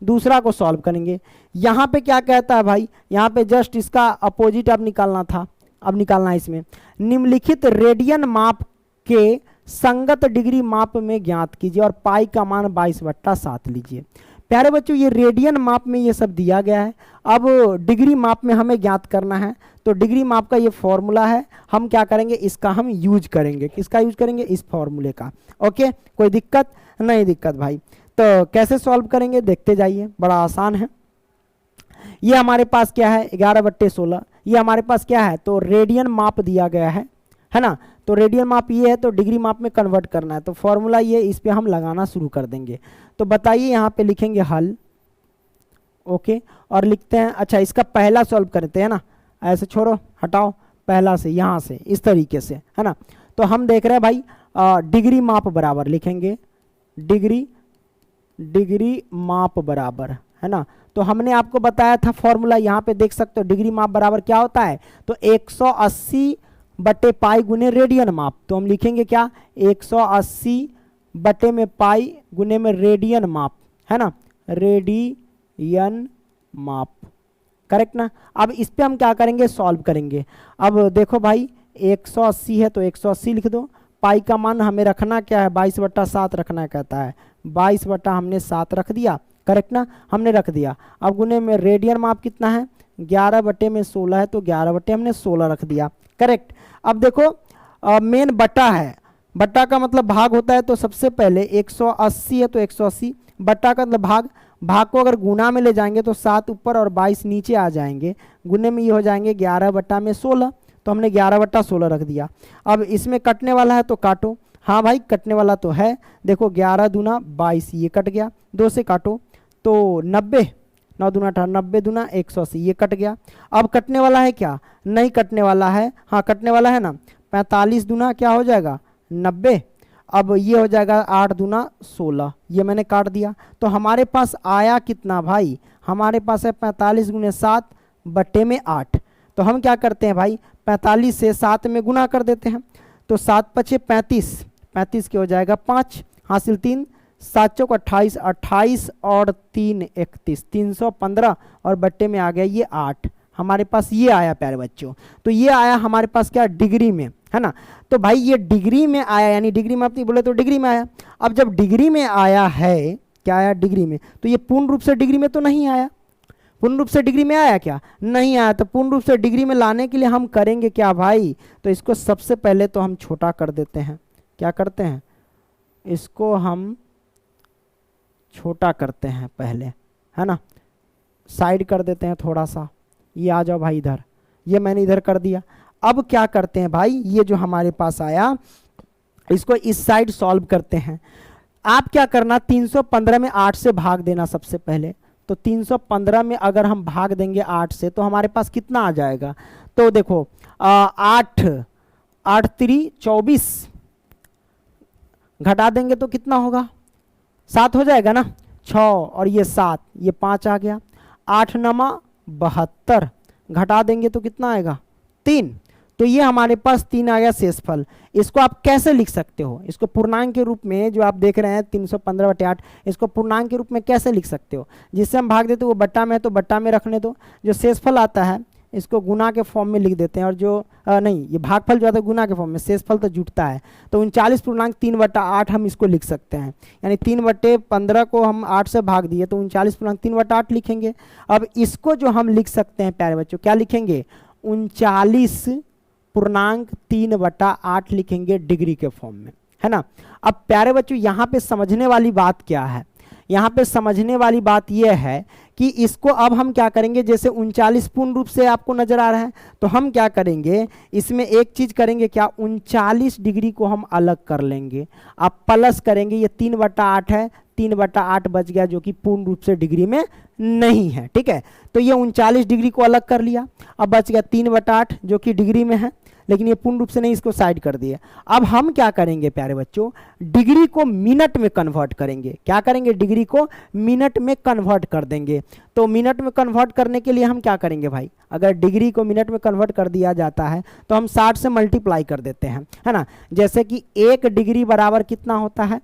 दूसरा को सॉल्व करेंगे। यहाँ पे क्या कहता है भाई, यहाँ पे जस्ट इसका अपोजिट अब निकालना था, अब निकालना है इसमें, निम्नलिखित रेडियन माप के संगत डिग्री माप में ज्ञात कीजिए और पाई का मान 22/7 लीजिए। प्यारे बच्चों ये रेडियन माप में ये सब दिया गया है, अब डिग्री माप में हमें ज्ञात करना है। तो डिग्री माप का ये फॉर्मूला है, हम क्या करेंगे, इसका हम यूज करेंगे, किसका यूज करेंगे, इस फॉर्मूले का। ओके, कोई दिक्कत नहीं, दिक्कत भाई। तो कैसे सॉल्व करेंगे देखते जाइए, बड़ा आसान है। ये हमारे पास क्या है, 11/16, ये हमारे पास क्या है, तो रेडियन माप दिया गया है ना। तो रेडियन माप ये है, तो डिग्री माप में कन्वर्ट करना है, तो फॉर्मूला ये, इस पे हम लगाना शुरू कर देंगे। तो बताइए, यहाँ पे लिखेंगे हल, ओके, और लिखते हैं, अच्छा इसका पहला सॉल्व करते हैं ना, ऐसे छोड़ो हटाओ, पहला से यहाँ से इस तरीके से, है ना। तो हम देख रहे हैं भाई डिग्री माप बराबर लिखेंगे, डिग्री डिग्री माप बराबर, है ना। तो हमने आपको बताया था फॉर्मूला, यहाँ पे देख सकते हो डिग्री माप बराबर क्या होता है, तो 180 बटे पाई गुने रेडियन माप। तो हम लिखेंगे क्या, 180 बटे में पाई गुने में रेडियन माप, है ना, रेडियन माप, करेक्ट ना। अब इस पे हम क्या करेंगे, सॉल्व करेंगे। अब देखो भाई 180 है तो 180 लिख दो, पाई का मान हमें रखना क्या है, 22/7 रखना कहता है, 22/7 रख दिया, करेक्ट ना, हमने रख दिया। अब गुने में रेडियन माप कितना है, 11/16 है तो 11 हमने 16 रख दिया, करेक्ट। अब देखो मेन बटा है, बटा का मतलब भाग होता है, तो सबसे पहले 180 है तो 180 बटा का मतलब भाग, भाग को अगर गुना में ले जाएंगे तो 7 ऊपर और 22 नीचे आ जाएंगे, गुने में ये हो जाएंगे 11/16, तो हमने 11/16 रख दिया। अब इसमें कटने वाला है तो काटो, हाँ भाई कटने वाला तो है, देखो 11 दूना 22, ये कट गया, 2 से काटो तो 90, 9 दूना 18, 90 दूना 180, ये कट गया। अब कटने वाला है क्या, नहीं कटने वाला है, हाँ कटने वाला है ना, 45 दूना क्या हो जाएगा 90, अब ये हो जाएगा 8 दूना 16, ये मैंने काट दिया। तो हमारे पास आया कितना भाई, हमारे पास है 45 गुने 7 बटे में 8। तो हम क्या करते हैं भाई, 45 से 7 में गुना कर देते हैं, तो 7 पचे 35, 35 के हो जाएगा 5, हासिल 3, 7 चौक 28, 28 और 3 31, 315 और बट्टे में आ गया ये 8, हमारे पास ये आया प्यारे बच्चों। तो ये आया हमारे पास क्या, डिग्री में, है ना। तो भाई ये डिग्री में आया, यानी डिग्री में अपनी बोले तो डिग्री में आया। अब जब डिग्री में आया है, क्या आया डिग्री में, तो ये पूर्ण रूप से डिग्री में तो नहीं आया, पूर्ण रूप से डिग्री में आया क्या, नहीं आया। तो पूर्ण रूप से डिग्री में लाने के लिए हम करेंगे क्या भाई, तो इसको सबसे पहले तो हम छोटा कर देते हैं, क्या करते हैं, इसको हम छोटा करते हैं पहले, है ना, साइड कर देते हैं थोड़ा सा, ये आ जाओ भाई इधर, ये मैंने इधर कर दिया। अब क्या करते हैं भाई, ये जो हमारे पास आया इसको इस साइड सॉल्व करते हैं। आप क्या करना, 315 में 8 से भाग देना सबसे पहले। तो 315 में अगर हम भाग देंगे 8 से तो हमारे पास कितना आ जाएगा, तो देखो 8 8 3 24, घटा देंगे तो कितना होगा, 7 हो जाएगा ना, 6 और ये 7, ये 5 आ गया, 8 9 72, घटा देंगे तो कितना आएगा 3, तो ये हमारे पास 3 आ गया शेषफल। इसको आप कैसे लिख सकते हो, इसको पूर्णांक के रूप में, जो आप देख रहे हैं 315/8, इसको पूर्णांक के रूप में कैसे लिख सकते हो, जिससे हम भाग देते हो वो बट्टा में है तो बट्टा में रखने दो, जो शेषफल आता है इसको गुना के फॉर्म में लिख देते हैं, और जो नहीं, ये भागफल जो आता है गुना के फॉर्म में, शेषफल तो जुटता है, तो 39 3/8 हम इसको लिख सकते हैं, यानी 3/15 को हम 8 से भाग दिए तो 39 3/8 लिखेंगे। अब इसको जो हम लिख सकते हैं प्यारे बच्चों, क्या लिखेंगे, 39.3/8 लिखेंगे डिग्री के फॉर्म में, है ना। अब प्यारे बच्चों यहाँ पे समझने वाली बात क्या है, यहाँ पे समझने वाली बात यह है कि इसको अब हम क्या करेंगे, जैसे 39 पूर्ण रूप से आपको नजर आ रहा है, तो हम क्या करेंगे, इसमें एक चीज करेंगे क्या, 39 डिग्री को हम अलग कर लेंगे, अब प्लस करेंगे, ये 3/8 है, 3/8 बच गया जो कि पूर्ण रूप से डिग्री में नहीं है, ठीक है। तो ये 39 डिग्री को अलग कर लिया, अब बच गया 3/8 जो कि डिग्री में है, लेकिन ये पूर्ण रूप से नहीं, इसको साइड कर दिए। अब हम क्या करेंगे प्यारे बच्चों, डिग्री को मिनट में कन्वर्ट करेंगे, क्या करेंगे, डिग्री को मिनट में कन्वर्ट कर देंगे। तो मिनट में कन्वर्ट करने के लिए हम क्या करेंगे भाई, अगर डिग्री को मिनट में कन्वर्ट कर दिया जाता है तो हम 60 से मल्टीप्लाई कर देते हैं, है ना। जैसे कि 1 डिग्री बराबर कितना होता है,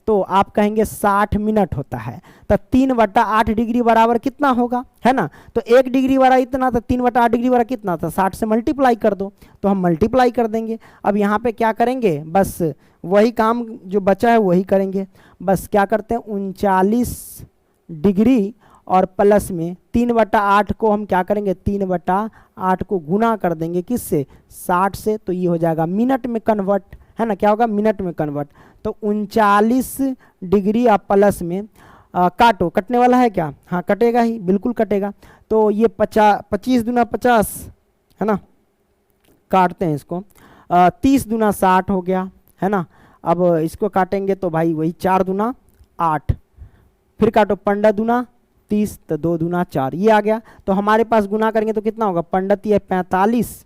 तो आप कहेंगे 60 मिनट होता है, तो 3/8 डिग्री बराबर कितना होगा, है ना। तो 1 डिग्री बराबर इतना, तो 3/8 डिग्री बराबर कितना था, 60 से मल्टीप्लाई कर दो, तो हम मल्टीप्लाई कर देंगे। अब यहाँ पे क्या करेंगे, बस वही काम जो बचा है वही करेंगे, बस क्या करते हैं 39 डिग्री और प्लस में 3/8 को हम क्या करेंगे, 3/8 को गुना कर देंगे किससे, 60 से, तो ये हो जाएगा मिनट में कन्वर्ट, है ना, क्या होगा, मिनट में कन्वर्ट। तो 39 डिग्री आप प्लस में काटो, कटने वाला है क्या, हाँ कटेगा ही, बिल्कुल कटेगा। तो ये 25 दूना 50, है ना, काटते हैं इसको, 30 दूना 60 हो गया, है ना। अब इसको काटेंगे तो भाई वही 4 दूना 8, फिर काटो 15 दूना 30, तो 2 दूना 4, ये आ गया। तो हमारे पास गुना करेंगे तो कितना होगा, 15 45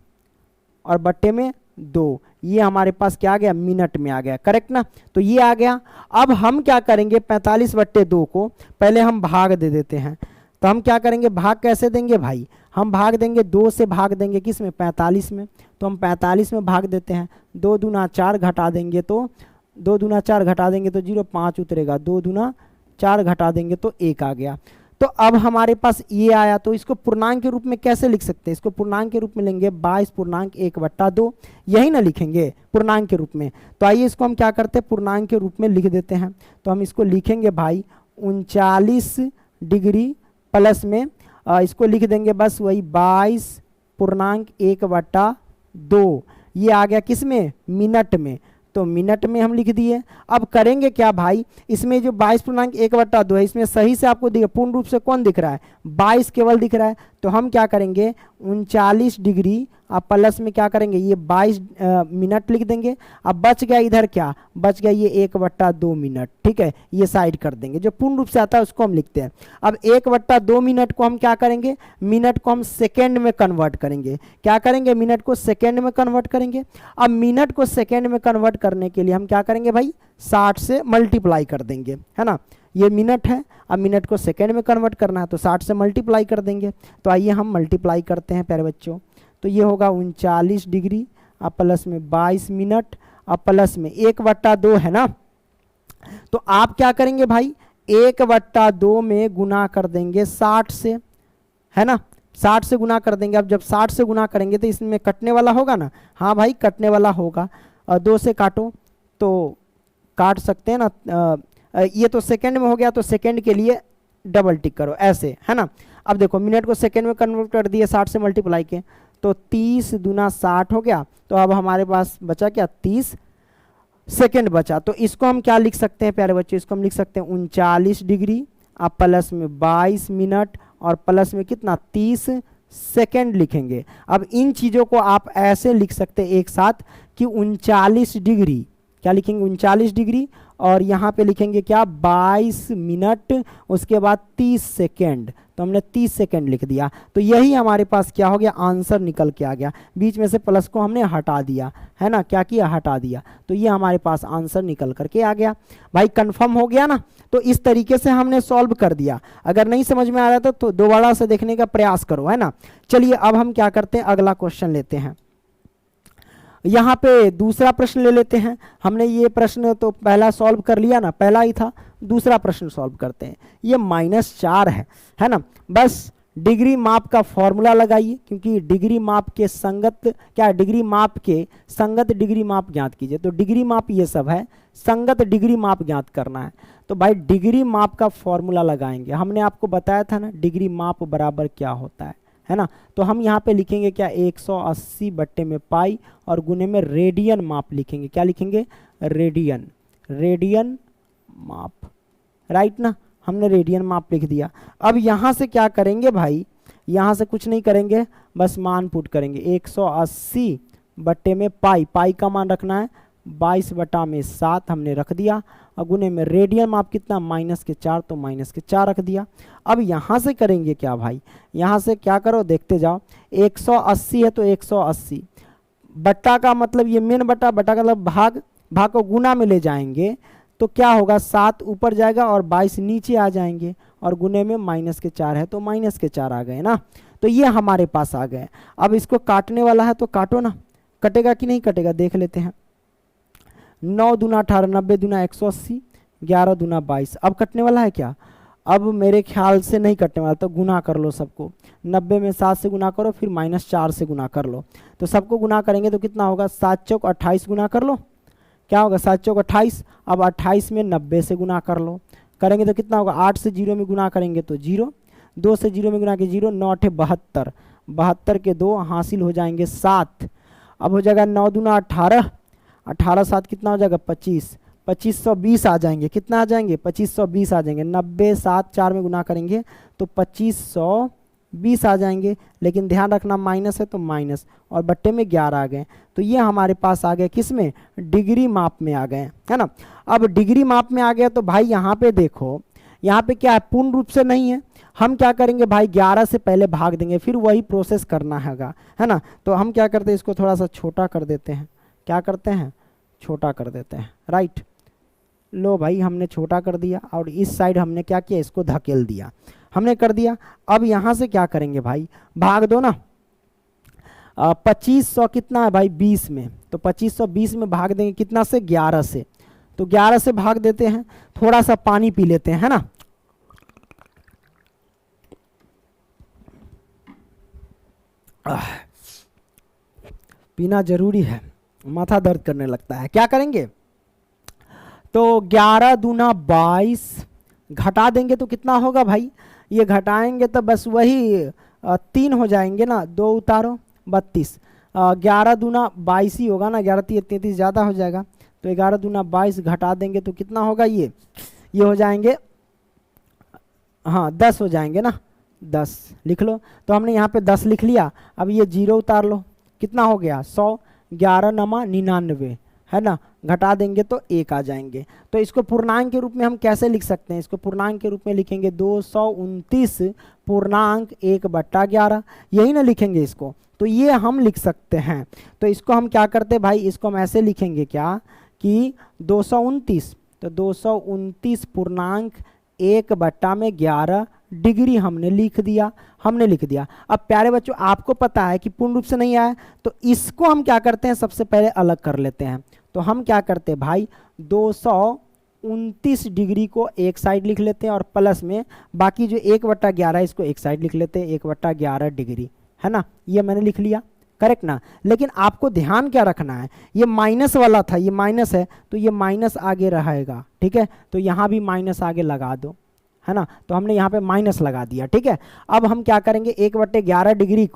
और बट्टे में 2, ये हमारे पास क्या आ गया, मिनट में आ गया, करेक्ट ना। तो ये आ गया। अब हम क्या करेंगे, 45/2 को पहले हम भाग दे देते हैं। तो हम क्या करेंगे, भाग कैसे देंगे भाई, हम भाग देंगे 2 से, भाग देंगे किस में, 45 में। तो हम 45 में भाग देते हैं, 2 दूना 4 घटा देंगे तो 2 दूना 4 घटा देंगे तो 0, 5 उतरेगा, 2 दूना 4 घटा देंगे तो 1 आ गया। तो अब हमारे पास ये आया, तो इसको पूर्णांक के रूप में कैसे लिख सकते हैं, इसको पूर्णांक के रूप में लेंगे 22.1/2, यही ना लिखेंगे पूर्णांक के रूप में। तो आइए इसको हम क्या करते हैं, पूर्णांक के रूप में लिख देते हैं। तो हम इसको लिखेंगे भाई 39 डिग्री प्लस में इसको लिख देंगे बस वही 22.1/2, ये आ गया किस में, मिनट में। तो मिनट में हम लिख दिए। अब करेंगे क्या भाई, इसमें जो 22.1/2 है, इसमें सही से आपको दिख, पूर्ण रूप से कौन दिख रहा है, 22 केवल दिख रहा है। तो हम क्या करेंगे 39 डिग्री अब प्लस में क्या करेंगे, ये 22 मिनट लिख देंगे। अब बच गया इधर क्या, बच गया ये 1/2 मिनट, ठीक है, ये साइड कर देंगे, जो पूर्ण रूप से आता है उसको हम लिखते हैं। अब 1/2 मिनट को हम क्या करेंगे, मिनट को हम सेकेंड में कन्वर्ट करेंगे। क्या करेंगे, मिनट को सेकेंड में कन्वर्ट करेंगे। अब मिनट को सेकेंड में कन्वर्ट करने के लिए हम क्या करेंगे भाई, 60 से मल्टीप्लाई कर देंगे, है ना। ये मिनट है, अब मिनट को सेकेंड में कन्वर्ट करना है तो 60 से मल्टीप्लाई कर देंगे। तो आइए हम मल्टीप्लाई करते हैं प्यारे बच्चों। तो ये होगा 39 डिग्री अब प्लस में 22 मिनट अब प्लस में 1/2 है ना। तो आप क्या करेंगे भाई, 1/2 में गुना कर देंगे 60 से, है ना, 60 से गुना कर देंगे। अब जब 60 से गुना करेंगे तो इसमें कटने वाला होगा ना, हाँ भाई कटने वाला होगा। 2 से काटो तो काट सकते हैं ना, ये तो सेकंड में हो गया, तो सेकंड के लिए डबल टिक करो ऐसे, है ना। अब देखो मिनट को सेकंड में कन्वर्ट कर दिए 60 से मल्टीप्लाई के, तो 30 दूना 60 हो गया। तो अब हमारे पास बचा क्या, 30 सेकंड बचा। तो इसको हम क्या लिख सकते हैं प्यारे बच्चों, इसको हम लिख सकते हैं 39 डिग्री अब प्लस में 22 मिनट और प्लस में कितना, 30 सेकंड लिखेंगे। अब इन चीज़ों को आप ऐसे लिख सकते हैं एक साथ कि 39 डिग्री, क्या लिखेंगे 39 डिग्री और यहाँ पे लिखेंगे क्या, 22 मिनट उसके बाद 30 सेकेंड। तो हमने 30 सेकेंड लिख दिया। तो यही हमारे पास क्या हो गया, आंसर निकल के आ गया। बीच में से प्लस को हमने हटा दिया, है ना, क्या किया, हटा दिया। तो ये हमारे पास आंसर निकल करके आ गया। भाई कंफर्म हो गया ना। तो इस तरीके से हमने सॉल्व कर दिया। अगर नहीं समझ में आ रहा था तो दोबारा से देखने का प्रयास करो, है ना। चलिए अब हम क्या करते हैं, अगला क्वेश्चन लेते हैं। यहाँ पे दूसरा प्रश्न ले लेते हैं। हमने ये प्रश्न तो पहला सॉल्व कर लिया ना, पहला ही था। दूसरा प्रश्न सॉल्व करते हैं। ये -4 है ना। बस डिग्री माप का फॉर्मूला लगाइए, क्योंकि डिग्री माप के संगत क्या, डिग्री माप के संगत डिग्री माप ज्ञात कीजिए। तो डिग्री माप ये सब है, संगत डिग्री माप ज्ञात करना है। तो भाई डिग्री माप का फॉर्मूला लगाएंगे। हमने आपको बताया था ना डिग्री माप बराबर क्या होता है ना। तो हम यहाँ पे लिखेंगे क्या, 180 बट्टे में पाई और गुने में रेडियन माप लिखेंगे। क्या लिखेंगे, रेडियन, रेडियन माप, राइट ना। हमने रेडियन माप लिख दिया। अब यहाँ से क्या करेंगे भाई, यहाँ से कुछ नहीं करेंगे, बस मान पुट करेंगे। 180 बट्टे में पाई, पाई का मान रखना है 22/7 हमने रख दिया। और गुने में रेडियन माप कितना, -4, तो -4 रख दिया। अब यहाँ से करेंगे क्या भाई, यहाँ से क्या करो देखते जाओ। 180 है तो 180 बट्टा का मतलब ये मेन बट्टा, बट्टा का मतलब भाग, भाग को गुना में ले जाएंगे तो क्या होगा, 7 ऊपर जाएगा और 22 नीचे आ जाएंगे और गुने में -4 है तो -4 आ गए ना। तो ये हमारे पास आ गए। अब इसको काटने वाला है तो काटो ना, कटेगा कि नहीं कटेगा देख लेते हैं। 9 दूना 18, 90 दूना 180, 11 दूना 22। अब कटने वाला है क्या, अब मेरे ख्याल से नहीं कटने वाला, तो गुना कर लो सबको। 90 में 7 से गुना करो, फिर -4 से गुना कर लो। तो सबको गुना करेंगे तो कितना होगा, 7 चौक 28 गुना कर लो, क्या होगा 7 चौक 28। अब 28 में 90 से गुना कर लो, करेंगे तो कितना होगा, 8 से 0 में गुना करेंगे तो 0, 2 से 0 में गुना के 0, 9 8 72, 72 के 2 हासिल हो जाएंगे 7। अब हो जाएगा 9 दूना 18, 18 7 कितना हो जाएगा 25, 2520 आ जाएंगे। कितना आ जाएंगे, 2520 आ जाएंगे। 90 7 4 में गुना करेंगे तो 2520 आ जाएंगे। लेकिन ध्यान रखना माइनस है तो माइनस, और बट्टे में 11 आ गए। तो ये हमारे पास आ गए किस में, डिग्री माप में आ गए, है ना। अब डिग्री माप में आ गया तो भाई यहाँ पे देखो, यहाँ पे क्या है, पूर्ण रूप से नहीं है। हम क्या करेंगे भाई, 11 से पहले भाग देंगे, फिर वही प्रोसेस करना हैगा, है ना। तो हम क्या करते हैं, इसको थोड़ा सा छोटा कर देते हैं। क्या करते हैं, छोटा कर देते हैं, राइट। लो भाई हमने छोटा कर दिया और इस साइड हमने क्या किया, इसको धकेल दिया, हमने कर दिया। अब यहाँ से क्या करेंगे भाई, भाग दो ना। 2500 कितना है भाई 20 में, तो 2500 20 में भाग देंगे कितना से, 11 से। तो 11 से भाग देते हैं, थोड़ा सा पानी पी लेते हैं, है ना। पीना जरूरी है, माथा दर्द करने लगता है। क्या करेंगे, तो 11 दूना 22, घटा देंगे तो कितना होगा भाई, ये घटाएंगे तो बस वही 3 हो जाएंगे ना, 2 उतारो 32, 11 दूना 22 ही होगा ना, 11 33 ज़्यादा हो जाएगा, तो 11 दूना 22 घटा देंगे तो कितना होगा, ये हो जाएंगे, हाँ 10 हो जाएंगे ना, 10 लिख लो। तो हमने यहाँ पे 10 लिख लिया। अब ये 0 उतार लो, कितना हो गया 100, 11 नमा 99, है ना, घटा देंगे तो 1 आ जाएंगे। तो इसको पूर्णांक के रूप में हम कैसे लिख सकते हैं, इसको पूर्णांक के रूप में लिखेंगे 229 पूर्णांक 1/11, यही ना लिखेंगे इसको, तो ये हम लिख सकते हैं। तो इसको हम क्या करते हैं भाई, इसको हम ऐसे लिखेंगे क्या कि 229, तो 229 पूर्णांक 1/11 डिग्री हमने लिख दिया, अब प्यारे बच्चों आपको पता है कि पूर्ण रूप से नहीं आया, तो इसको हम क्या करते हैं, सबसे पहले अलग कर लेते हैं। तो हम क्या करते हैं भाई, 229 डिग्री को एक साइड लिख लेते हैं और प्लस में बाकी जो 1/11 इसको एक साइड लिख लेते हैं, 1/11 डिग्री, है ना, ये मैंने लिख लिया, करेक्ट ना। लेकिन आपको ध्यान क्या रखना है, ये माइनस वाला था, ये माइनस है, तो ये माइनस आगे रहेगा, ठीक है, तो यहाँ भी माइनस आगे लगा दो, है ना, तो हमने यहाँ पे माइनस लगा दिया, ठीक है। अब हम क्या करेंगे, 1/11 डिग्री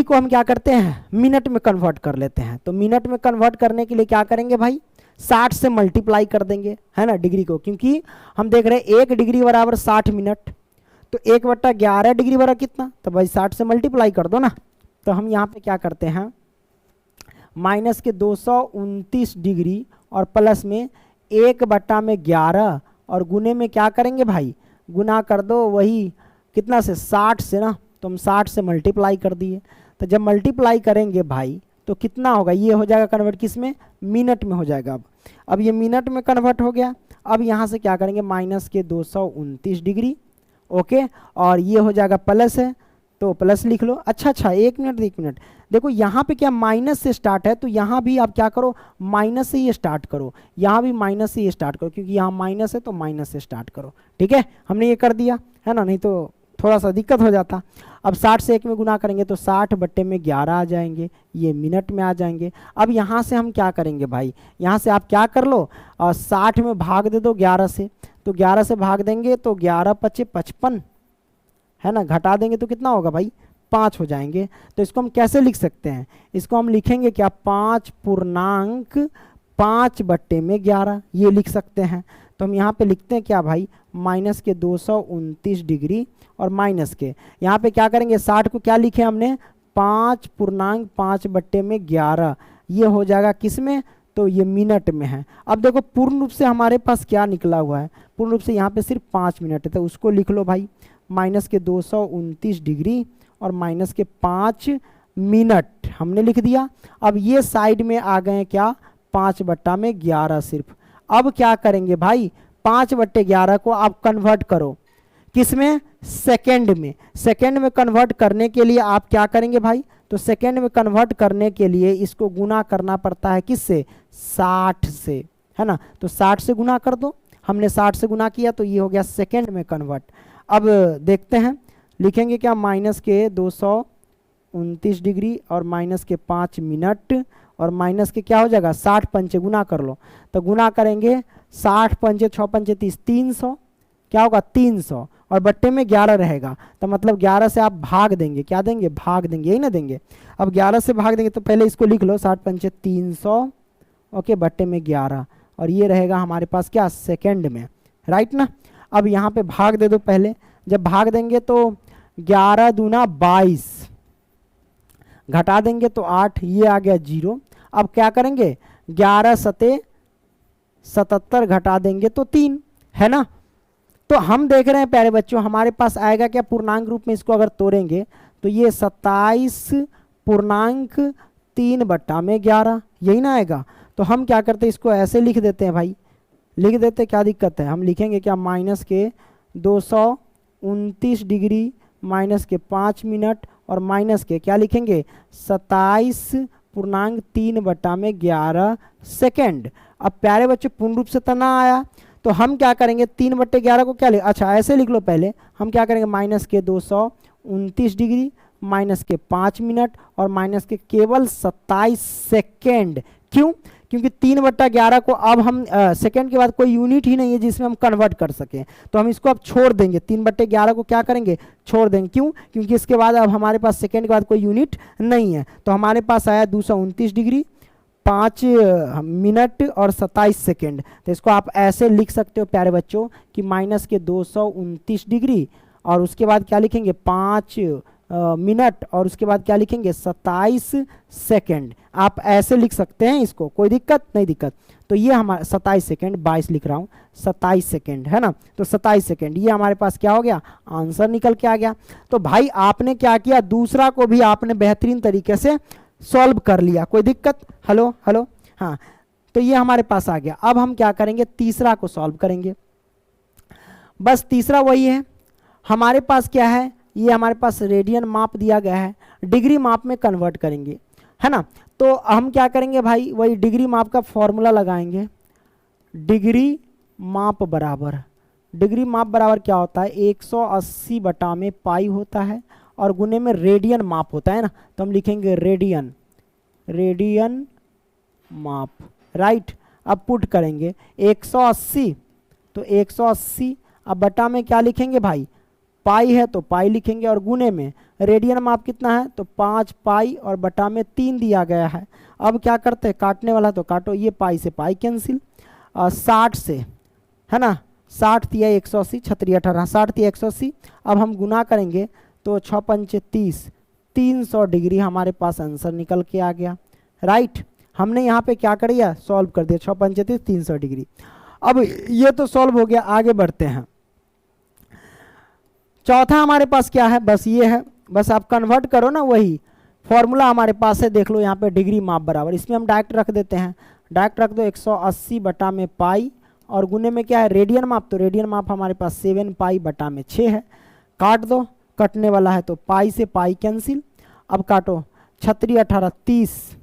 को हम क्या करते हैं, मिनट में कन्वर्ट कर लेते हैं। तो मिनट में कन्वर्ट करने के लिए क्या करेंगे भाई, 60 से मल्टीप्लाई कर देंगे, है ना, डिग्री को, क्योंकि हम देख रहे हैं 1 डिग्री बराबर 60 मिनट, तो 1/11 डिग्री बराबर कितना, तो भाई 60 से मल्टीप्लाई कर दो ना। तो हम यहाँ पे क्या करते हैं, माइनस के 229 डिग्री और प्लस में 1/11 और गुने में क्या करेंगे भाई, गुना कर दो वही कितना से, 60 से ना, तो हम 60 से मल्टीप्लाई कर दिए। तो जब मल्टीप्लाई करेंगे भाई तो कितना होगा, ये हो जाएगा कन्वर्ट किस में, मिनट में हो जाएगा। अब ये मिनट में कन्वर्ट हो गया। अब यहाँ से क्या करेंगे, माइनस के 229 डिग्री, ओके, और ये हो जाएगा प्लस है, तो प्लस लिख लो। अच्छा एक मिनट देखो, यहाँ पे क्या माइनस से स्टार्ट है, तो यहाँ भी आप क्या करो, माइनस से ही स्टार्ट करो, यहाँ भी माइनस से ही स्टार्ट करो, क्योंकि यहाँ माइनस है तो माइनस से स्टार्ट करो, ठीक है। हमने ये कर दिया, है ना, नहीं तो थोड़ा सा दिक्कत हो जाता। अब 60 से 1 में गुना करेंगे तो 60/11 आ जाएंगे, ये मिनट में आ जाएंगे। अब यहाँ से हम क्या करेंगे भाई, यहाँ से आप क्या कर लो, 60 में भाग दे दो 11 से, तो 11 से भाग देंगे तो 11×5 = 55, है ना, घटा देंगे तो कितना होगा भाई, 5 हो जाएंगे। तो इसको हम कैसे लिख सकते हैं, इसको हम लिखेंगे क्या, 5 पूर्णांक 5/11, ये लिख सकते हैं। तो हम यहाँ पे लिखते हैं क्या भाई, माइनस के 229 डिग्री और माइनस के यहाँ पे क्या करेंगे, 60 को क्या लिखे हमने, 5 पूर्णांक 5/11, ये हो जाएगा किस में, तो ये मिनट में है। अब देखो पूर्ण रूप से हमारे पास क्या निकला हुआ है, पूर्ण रूप से यहाँ पे सिर्फ 5 मिनट है, तो उसको लिख लो भाई, माइनस के 229 डिग्री और माइनस के 5 मिनट हमने लिख दिया। अब ये साइड में आ गए क्या, 5/11 सिर्फ। अब क्या करेंगे भाई, 5/11 को आप कन्वर्ट करो किसमें, सेकंड में। सेकंड में कन्वर्ट करने के लिए आप क्या करेंगे भाई, तो सेकंड में कन्वर्ट करने के लिए इसको गुना करना पड़ता है किससे, 60 से, है ना, तो 60 से गुना कर दो। हमने 60 से गुना किया तो ये हो गया सेकंड में कन्वर्ट। अब देखते हैं, लिखेंगे क्या, माइनस के 229 डिग्री और माइनस के 5 मिनट और माइनस के क्या हो जाएगा, 60 पंचे गुना कर लो, तो गुना करेंगे 60 पंचे 6 पंचे 30, 300, क्या होगा 300 और बट्टे में 11 रहेगा, तो मतलब 11 से आप भाग देंगे, क्या देंगे, भाग देंगे, यही ना देंगे। अब 11 से भाग देंगे तो पहले इसको लिख लो, 60 पंचे 300, ओके, बट्टे में 11, और ये रहेगा हमारे पास क्या, सेकंड में, राइट ना। अब यहाँ पे भाग दे दो पहले, जब भाग देंगे तो 11 दूना 22, घटा देंगे तो 8, ये आ गया 0। अब क्या करेंगे, 11 सते 77 घटा देंगे तो 3, है ना। तो हम देख रहे हैं प्यारे बच्चों, हमारे पास आएगा क्या, पूर्णांक रूप में इसको अगर तोड़ेंगे तो ये 27 पूर्णांक 3/11, यही ना आएगा। तो हम क्या करते हैं, इसको ऐसे लिख देते हैं भाई, लिख देते, क्या दिक्कत है, हम लिखेंगे क्या, माइनस के 229 डिग्री माइनस के 5 मिनट और माइनस के क्या लिखेंगे 27.3/11 सेकेंड। अब प्यारे बच्चे पूर्ण रूप से तो ना आया, तो हम क्या करेंगे 3/11 को क्या अच्छा ऐसे लिख लो पहले, हम क्या करेंगे माइनस के 229 डिग्री माइनस के 5 मिनट और माइनस के केवल 27 सेकेंड। क्यों? क्योंकि 3/11 को अब हम सेकेंड के बाद कोई यूनिट ही नहीं है जिसमें हम कन्वर्ट कर सकें, तो हम इसको अब छोड़ देंगे, 3/11 को क्या करेंगे, छोड़ देंगे। क्यों? क्योंकि इसके बाद अब हमारे पास सेकेंड के बाद कोई यूनिट नहीं है। तो हमारे पास आया 229 डिग्री 5 मिनट और 27 सेकेंड। तो इसको आप ऐसे लिख सकते हो प्यारे बच्चों कि माइनस के 229 डिग्री और उसके बाद क्या लिखेंगे 5 मिनट और उसके बाद क्या लिखेंगे 27 सेकेंड। आप ऐसे लिख सकते हैं इसको, कोई दिक्कत नहीं, दिक्कत। तो ये हमारा 27 सेकेंड, 22 लिख रहा हूँ, 27 सेकेंड है ना। तो 27 सेकेंड ये हमारे पास क्या हो गया, आंसर निकल के आ गया। तो भाई आपने क्या किया, दूसरा को भी आपने बेहतरीन तरीके से सॉल्व कर लिया, कोई दिक्कत, हेलो हेलो, हाँ। तो ये हमारे पास आ गया। अब हम क्या करेंगे, तीसरा को सॉल्व करेंगे। बस तीसरा वही है, हमारे पास क्या है, ये हमारे पास रेडियन माप दिया गया है, डिग्री माप में कन्वर्ट करेंगे, है ना। तो हम क्या करेंगे भाई, वही डिग्री माप का फॉर्मूला लगाएंगे। डिग्री माप बराबर, डिग्री माप बराबर क्या होता है, 180/पाई होता है और गुने में रेडियन माप होता है ना। तो हम लिखेंगे रेडियन, रेडियन माप, राइट। अब पुट करेंगे 180, तो 180 अब बटा में क्या लिखेंगे भाई, पाई है तो पाई लिखेंगे और गुने में रेडियन माप कितना है, तो 5 पाई और बटा में 3 दिया गया है। अब क्या करते हैं, काटने वाला तो काटो, ये पाई से पाई कैंसिल, 60 से, है ना, 60 दिया 180, 6 18, 60 दिया 180। अब हम गुना करेंगे तो 6 पंचे 30, 300 डिग्री हमारे पास आंसर निकल के आ गया, राइट। हमने यहाँ पे क्या कर दिया, सॉल्व कर दिया, 6 पंचे 30, 300 डिग्री। अब ये तो सॉल्व हो गया, आगे बढ़ते हैं। चौथा हमारे पास क्या है, बस ये है, बस आप कन्वर्ट करो ना, वही फॉर्मूला हमारे पास है, देख लो यहाँ पे डिग्री माप बराबर, इसमें हम डायरेक्ट रख देते हैं, डायरेक्ट रख दो 180/पाई और गुने में क्या है रेडियन माप, तो रेडियन माप हमारे पास 7 पाई/6 है। काट दो, कटने वाला है तो पाई से पाई कैंसिल। अब काटो 6 18 30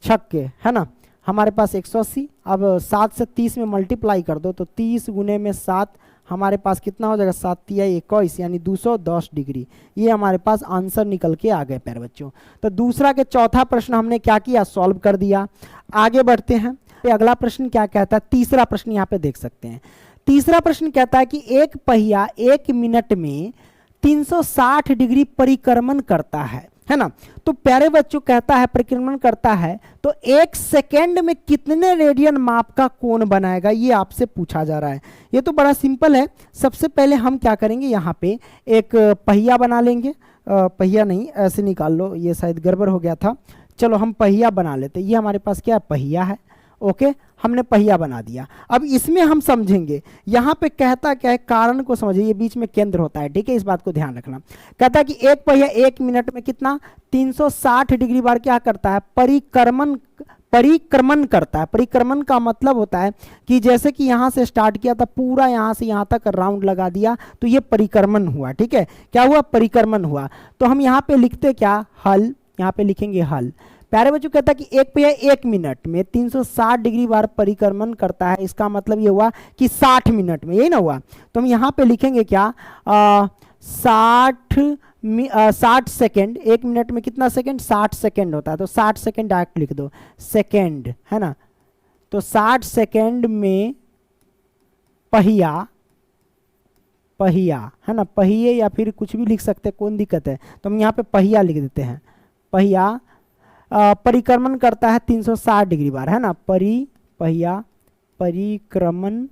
छक्के, है ना, हमारे पास 180। अब 7 से 30 में मल्टीप्लाई कर दो तो 30 गुने में 7 हमारे पास कितना हो जाएगा, 7 तिया 21 यानी 210 डिग्री। ये हमारे पास आंसर निकल के आ गए प्यारे बच्चों। तो दूसरा के चौथा प्रश्न हमने क्या किया, सॉल्व कर दिया। आगे बढ़ते हैं, अगला प्रश्न क्या कहता है, तीसरा प्रश्न यहाँ पे देख सकते हैं। तीसरा प्रश्न कहता है कि एक पहिया 1 मिनट में 360 डिग्री परिक्रमण करता है ना। तो प्यारे बच्चों कहता है परिक्रमण करता है तो 1 सेकेंड में कितने रेडियन माप का कोण बनाएगा, ये आपसे पूछा जा रहा है। ये तो बड़ा सिंपल है। सबसे पहले हम क्या करेंगे, यहाँ पे एक पहिया बना लेंगे, पहिया नहीं ऐसे निकाल लो, ये शायद गड़बड़ हो गया था। चलो हम पहिया बना लेते, ये हमारे पास क्या है, पहिया है, ओके, हमने पहिया बना दिया। अब इसमें हम समझेंगे, यहाँ पे कहता क्या है, कारण को समझिए, ये बीच में केंद्र होता है, ठीक है, इस बात को ध्यान रखना। कहता है कि एक पहिया 1 मिनट में कितना 360 डिग्री बार क्या करता है, परिक्रमण करता है। परिक्रमण का मतलब होता है कि जैसे कि यहाँ से स्टार्ट किया था, पूरा यहाँ से यहाँ तक राउंड लगा दिया, तो ये परिक्रमण हुआ, ठीक है, क्या हुआ, परिक्रमण हुआ। तो हम यहाँ पे लिखते क्या, हल, यहाँ पे लिखेंगे हल। प्यारे बच्चों कहता है कि एक पहिया 1 मिनट में 360 डिग्री बार परिक्रमण करता है, इसका मतलब ये हुआ कि 60 मिनट में, यही ना हुआ। तो हम यहाँ पे लिखेंगे क्या, 60 सेकेंड, 1 मिनट में कितना सेकेंड, 60 सेकेंड होता है, तो 60 सेकेंड डायरेक्ट लिख दो, सेकेंड, है ना। तो 60 सेकेंड में पहिया, है ना, पहिए या फिर कुछ भी लिख सकते हैं, कौन दिक्कत है। तो हम यहाँ पे पहिया लिख देते हैं, पहिया परिक्रमण करता है 360 डिग्री बार, है ना, पहिया परिक्रमण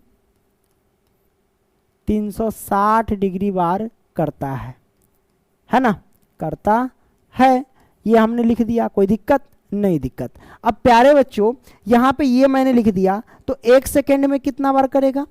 360 डिग्री बार करता है ना, करता है, ये हमने लिख दिया, कोई दिक्कत नहीं, दिक्कत। अब प्यारे बच्चों यहाँ पे ये मैंने लिख दिया, तो 1 सेकेंड में कितना बार करेगा,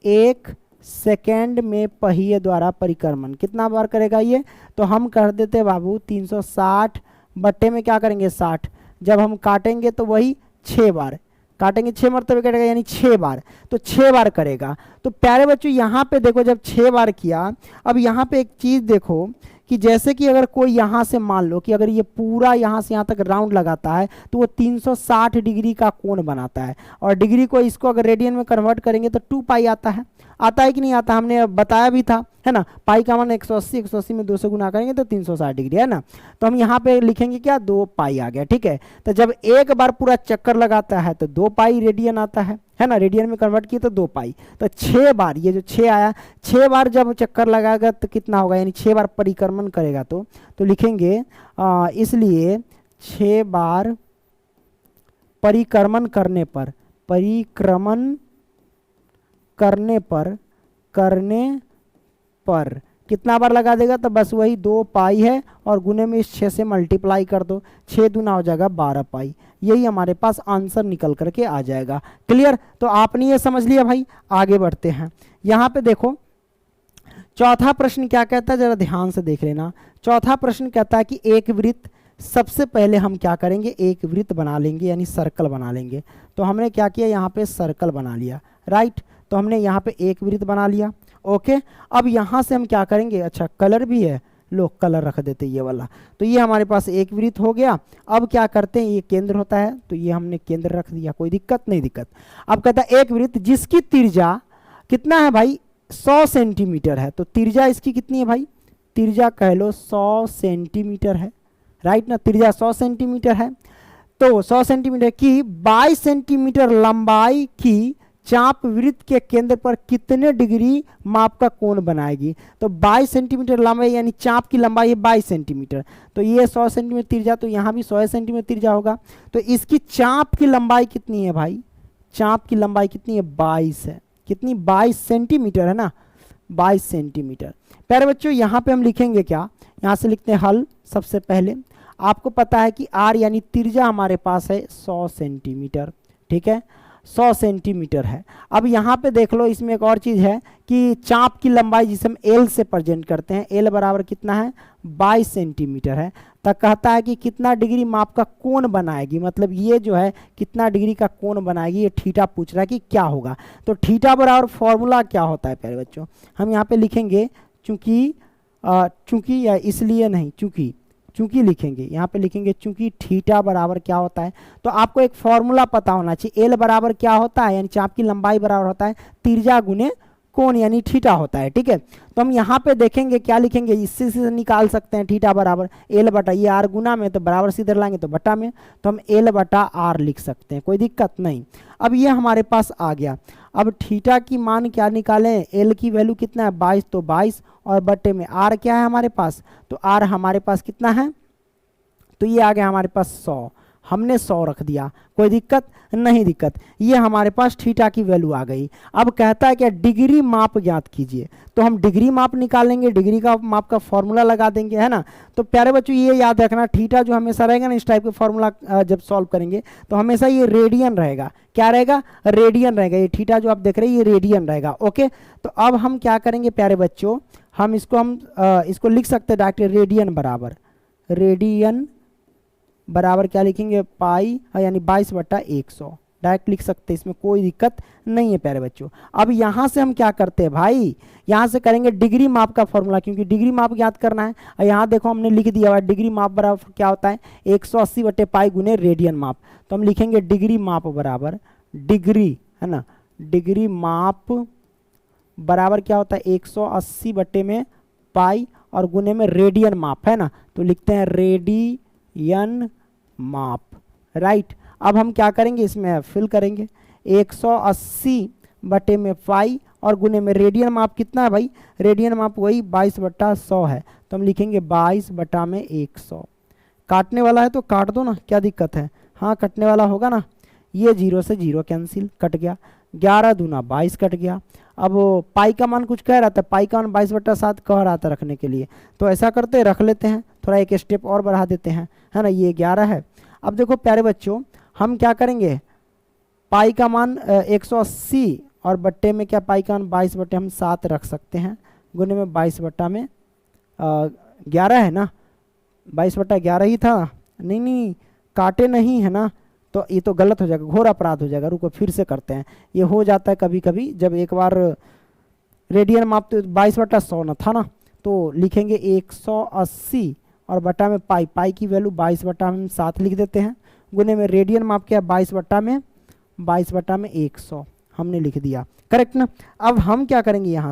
1 सेकेंड में पहिए द्वारा परिक्रमण कितना बार करेगा ये, तो हम कर देते बाबू 360 बट्टे में क्या करेंगे 60, जब हम काटेंगे तो वही 6 बार काटेंगे, 6 मरतबे कटेगा यानी 6 बार, तो 6 बार करेगा। तो प्यारे बच्चों यहाँ पे देखो जब 6 बार किया, अब यहाँ पे एक चीज़ देखो कि जैसे कि अगर कोई यहाँ से मान लो कि अगर ये पूरा यहाँ से यहाँ तक राउंड लगाता है तो वो 360 डिग्री का कोण बनाता है, और डिग्री को इसको अगर रेडियन में कन्वर्ट करेंगे तो 2 पाई आता है। आता है कि नहीं आता, हमने बताया भी था, है ना। पाई का मान 180, 180 में 2 से गुना करेंगे तो 360 डिग्री, है ना। तो हम यहाँ पे लिखेंगे क्या, 2 पाई आ गया, ठीक है। तो जब एक बार पूरा चक्कर लगाता है तो 2 पाई रेडियन आता है ना। रेडियन में कन्वर्ट किए तो 2 पाई, तो 6 बार, ये जो 6 आया, 6 बार जब चक्कर लगाएगा तो कितना होगा, यानी 6 बार परिक्रमण करेगा तो लिखेंगे इसलिए 6 बार परिक्रमण करने पर कितना बार लगा देगा, तो बस वही 2 पाई है और गुने में इस 6 से मल्टीप्लाई कर दो, 6 दूना हो जाएगा 12 पाई। यही हमारे पास आंसर निकल करके आ जाएगा। क्लियर, तो आपने ये समझ लिया भाई। आगे बढ़ते हैं, यहाँ पे देखो चौथा प्रश्न क्या कहता है, जरा ध्यान से देख लेना। चौथा प्रश्न कहता है कि एक वृत्त, सबसे पहले हम क्या करेंगे, एक वृत्त बना लेंगे यानी सर्कल बना लेंगे। तो हमने क्या किया, यहाँ पे सर्कल बना लिया, राइट। तो हमने यहाँ पे एक वृत्त बना लिया, ओके। अब यहाँ से हम क्या करेंगे, अच्छा कलर भी है, लो कलर रख देते ये वाला। तो ये हमारे पास एक वृत्त हो गया। अब क्या करते हैं, ये केंद्र होता है तो ये हमने केंद्र रख दिया, कोई दिक्कत नहीं दिक्कत। अब कहता है एक वृत्त जिसकी त्रिज्या कितना है भाई, 100 सेंटीमीटर है। तो त्रिज्या इसकी कितनी है भाई, त्रिज्या कह लो 100 सेंटीमीटर है, राइट ना। त्रिज्या 100 सेंटीमीटर है, तो 100 सेंटीमीटर की 22 सेंटीमीटर लंबाई की चाप वृत्त के केंद्र पर कितने डिग्री माप का कोण बनाएगी। तो 22 सेंटीमीटर लंबाई यानी चाप की लंबाई है 22 सेंटीमीटर, तो ये 100 सेंटीमीटर त्रिज्या, तो यहाँ भी 100 सेंटीमीटर त्रिज्या होगा। तो इसकी चाप की लंबाई कितनी है भाई, चाप की लंबाई कितनी है, 22 है। कितनी, 22 सेंटीमीटर है ना, 22 सेंटीमीटर। प्यारे बच्चों यहाँ पे हम लिखेंगे क्या, यहाँ से लिखते हैं हल। सबसे पहले आपको पता है कि आर यानी त्रिज्या हमारे पास है 100 सेंटीमीटर, ठीक है, 100 सेंटीमीटर है। अब यहाँ पे देख लो, इसमें एक और चीज़ है कि चाप की लंबाई जिसे हम एल से प्रेजेंट करते हैं, एल बराबर कितना है, 22 सेंटीमीटर है। तब कहता है कि कितना डिग्री माप का कोण बनाएगी, मतलब ये जो है कितना डिग्री का कोण बनाएगी, ये थीटा पूछ रहा है कि क्या होगा। तो थीटा बराबर फॉर्मूला क्या होता है प्यारे बच्चों, हम यहाँ पे लिखेंगे चूंकि या इसलिए नहीं, चूंकि लिखेंगे, यहाँ पे लिखेंगे चूंकि थीटा बराबर क्या होता है। तो आपको एक फॉर्मूला पता होना चाहिए, एल बराबर क्या होता है, यानी चाप की लंबाई बराबर होता है त्रिज्या गुने कोण यानी थीटा होता है, ठीक है। तो हम यहाँ पे देखेंगे क्या लिखेंगे, इससे सीधे निकाल सकते हैं थीटा बराबर एल बटा, ये आर गुना में तो बराबर सीधे लाएंगे तो बटा में, तो हम एल बटा आर लिख सकते हैं, कोई दिक्कत नहीं। अब ये हमारे पास आ गया। अब थीटा की मान क्या निकालें, एल की वैल्यू कितना है 22, तो 22 और बटे में आर क्या है हमारे पास, तो आर हमारे पास कितना है, तो ये आ गया हमारे पास 100, हमने 100 रख दिया, कोई दिक्कत नहीं दिक्कत। ये हमारे पास थीटा की वैल्यू आ गई। अब कहता है कि डिग्री माप ज्ञात कीजिए, तो हम डिग्री माप निकालेंगे, डिग्री का माप का फॉर्मूला लगा देंगे, है ना। तो प्यारे बच्चों ये याद रखना, थीटा जो हमेशा रहेगा ना इस टाइप के फॉर्मूला जब सॉल्व करेंगे तो हमेशा ये रेडियन रहेगा, क्या रहेगा, रेडियन रहेगा। ये थीटा जो आप देख रहे हैं ये रेडियन रहेगा, ओके। तो अब हम क्या करेंगे प्यारे बच्चों, हम इसको लिख सकते हैं डायरेक्ट, रेडियन बराबर क्या लिखेंगे, पाई यानी 22/100 डायरेक्ट लिख सकते हैं, इसमें कोई दिक्कत नहीं है प्यारे बच्चों। अब यहाँ से हम क्या करते हैं भाई, यहाँ से करेंगे डिग्री माप का फॉर्मूला, क्योंकि डिग्री माप याद करना है। और यहाँ देखो हमने लिख दिया हुआ डिग्री माप बराबर क्या होता है, 180/पाई गुने रेडियन माप। तो हम लिखेंगे डिग्री माप बराबर डिग्री, है ना, डिग्री माप बराबर क्या होता है 180/पाई और गुने में रेडियन माप, है ना। तो लिखते हैं रेडियन माप, राइट। अब हम क्या करेंगे, इसमें फिल करेंगे 180/पाई और गुने में रेडियन माप कितना है भाई, रेडियन माप वही 22/100 है। तो हम लिखेंगे 22/100। काटने वाला है तो काट दो ना, क्या दिक्कत है, हाँ कटने वाला होगा ना। ये 0 से 0 कैंसिल, कट गया, 11 दूना 22 कट गया। अब पाई का मान कुछ कह रहा था, पाई का मान 22/7 कह रहा था रखने के लिए, तो ऐसा करते रख लेते हैं, थोड़ा एक स्टेप और बढ़ा देते हैं, है ना। ये 11 है। अब देखो प्यारे बच्चों हम क्या करेंगे, पाई का मान 180 और बट्टे में क्या, पाई का मान 22/7 रख सकते हैं, गुने में 22/11 है ना, 22/11 ही था, नहीं काटे नहीं है ना, तो ये तो गलत हो जाएगा, घोर अपराध हो जाएगा। रुको फिर से करते हैं, ये हो जाता है कभी कभी, जब एक बार रेडियन मापते 22/100 ना था ना, तो लिखेंगे 180 और बटा में पाई, पाई की वैल्यू 22/7 लिख देते हैं, गुने में रेडियन माप क्या है 22/100 हमने लिख दिया, करेक्ट ना। अब हम क्या करेंगे, यहाँ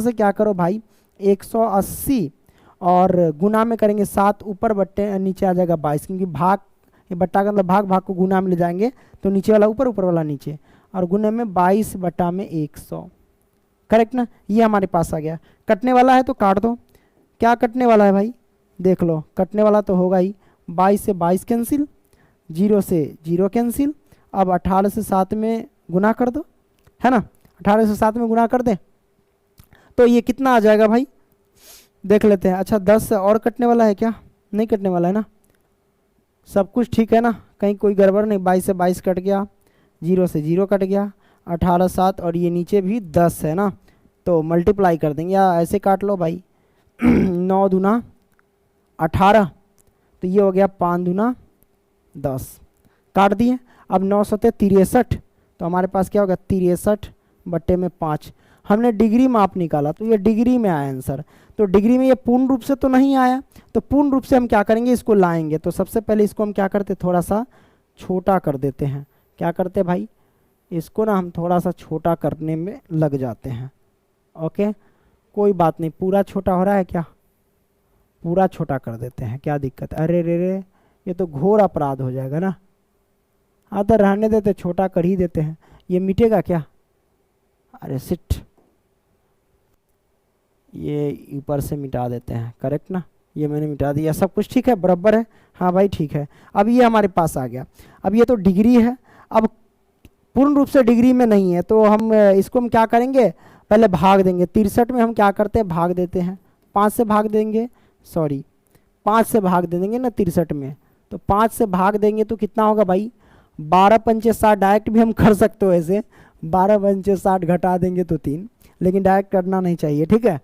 से क्या करो भाई, 180 और गुना में करेंगे 7, ऊपर बट्टे नीचे आ जाएगा 22, क्योंकि भाग, ये बट्टा का मतलब भाग, भाग को गुना में ले जाएंगे तो नीचे वाला ऊपर, ऊपर वाला नीचे, और गुने में 22/100, करेक्ट ना। ये हमारे पास आ गया। कटने वाला है तो काट दो, क्या कटने वाला है भाई, देख लो, कटने वाला तो होगा ही, 22 से 22 कैंसिल, 0 से 0 कैंसिल, अब 18 से 7 में गुना कर दो, है ना, 18 से 7 में गुना कर दे तो ये कितना आ जाएगा भाई, देख लेते हैं। अच्छा 10 और कटने वाला है क्या, नहीं कटने वाला है ना, सब कुछ ठीक है ना, कहीं कोई गड़बड़ नहीं, 22 से 22 कट गया, 0 से 0 कट गया, 18 7 और ये नीचे भी 10 है ना, तो मल्टीप्लाई कर देंगे या ऐसे काट लो भाई 9 दूना 18, तो ये हो गया 5 दूना 10, काट दिए। अब 9 सते 63, तो हमारे पास क्या होगा 63/5, हमने डिग्री माप निकाला तो ये डिग्री में आया आंसर, तो डिग्री में ये पूर्ण रूप से तो नहीं आया, तो पूर्ण रूप से हम क्या करेंगे, इसको लाएंगे। तो सबसे पहले इसको हम क्या करते, थोड़ा सा छोटा कर देते हैं, क्या करते भाई, इसको ना हम थोड़ा सा छोटा करने में लग जाते हैं, ओके, कोई बात नहीं, पूरा छोटा हो रहा है क्या, पूरा छोटा कर देते हैं, क्या दिक्कत, अरे रे रे ये तो घोर अपराध हो जाएगा ना, हाँ तो रहने देते, छोटा कर ही देते हैं, ये मिटेगा क्या, अरे सिट, ये ऊपर से मिटा देते हैं, करेक्ट ना, ये मैंने मिटा दिया, सब कुछ ठीक है, बराबर है, हाँ भाई ठीक है। अब ये हमारे पास आ गया, अब ये तो डिग्री है, अब पूर्ण रूप से डिग्री में नहीं है, तो हम इसको हम क्या करेंगे, पहले भाग देंगे, 63 में हम क्या करते हैं, भाग देते हैं, 5 से भाग देंगे, सॉरी 5 से भाग दे देंगे ना 63 में, तो 5 से भाग देंगे तो कितना होगा भाई, 12×5 = 60, डायरेक्ट भी हम कर सकते हो ऐसे, 12×5 घटा देंगे तो 3, लेकिन डायरेक्ट करना नहीं चाहिए, ठीक है।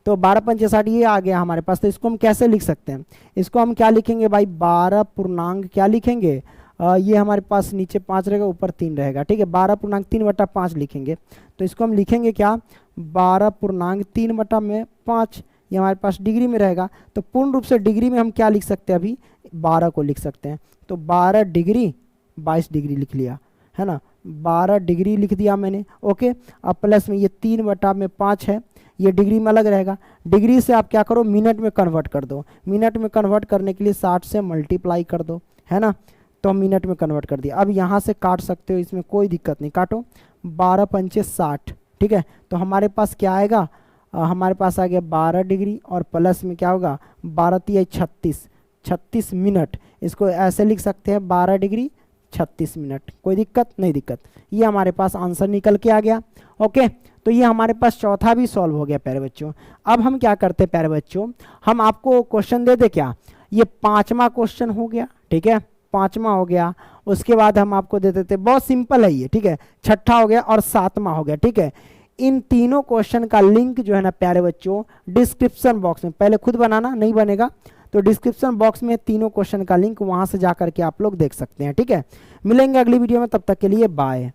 तो 12×5 ये आ गया हमारे पास, तो इसको हम कैसे लिख सकते हैं, इसको हम क्या लिखेंगे भाई, 12 पूर्णांक क्या लिखेंगे, ये हमारे पास नीचे 5 रहेगा, ऊपर 3 रहेगा, ठीक है, 12.3/5 लिखेंगे, तो इसको हम लिखेंगे क्या, 12.3/5, ये हमारे पास डिग्री में रहेगा, तो पूर्ण रूप से डिग्री में हम क्या लिख सकते हैं, अभी 12 को लिख सकते हैं, तो 12 डिग्री 22 डिग्री लिख लिया, है ना, 12 डिग्री लिख दिया मैंने, ओके। अब प्लस में ये 3/5 है, ये डिग्री में अलग रहेगा, डिग्री से आप क्या करो, मिनट में कन्वर्ट कर दो, मिनट में कन्वर्ट करने के लिए 60 से मल्टीप्लाई कर दो, है ना, तो मिनट में कन्वर्ट कर दिया। अब यहाँ से काट सकते हो, इसमें कोई दिक्कत नहीं, काटो, 12×5 = 60, ठीक है, तो हमारे पास क्या आएगा, हमारे पास आ गया 12 डिग्री और प्लस में क्या होगा, 12×3 = 36 मिनट, इसको ऐसे लिख सकते हैं 12 डिग्री 36 मिनट, कोई दिक्कत नहीं, दिक्कत, ये हमारे पास आंसर निकल के आ गया, ओके। तो ये हमारे पास चौथा भी सॉल्व हो गया प्यारे बच्चों। अब हम क्या करते हैं प्यारे बच्चों, हम आपको क्वेश्चन दे दे क्या, ये 5वां क्वेश्चन हो गया, ठीक है, 5वां हो गया, उसके बाद हम आपको दे देते, बहुत सिंपल है ये, ठीक है, 6ठा हो गया और 7वां हो गया, ठीक है। इन तीनों क्वेश्चन का लिंक जो है ना प्यारे बच्चों, डिस्क्रिप्शन बॉक्स में, पहले खुद बनाना, नहीं बनेगा तो डिस्क्रिप्शन बॉक्स में तीनों क्वेश्चन का लिंक, वहां से जा करके आप लोग देख सकते हैं, ठीक है। मिलेंगे अगली वीडियो में, तब तक के लिए बाय।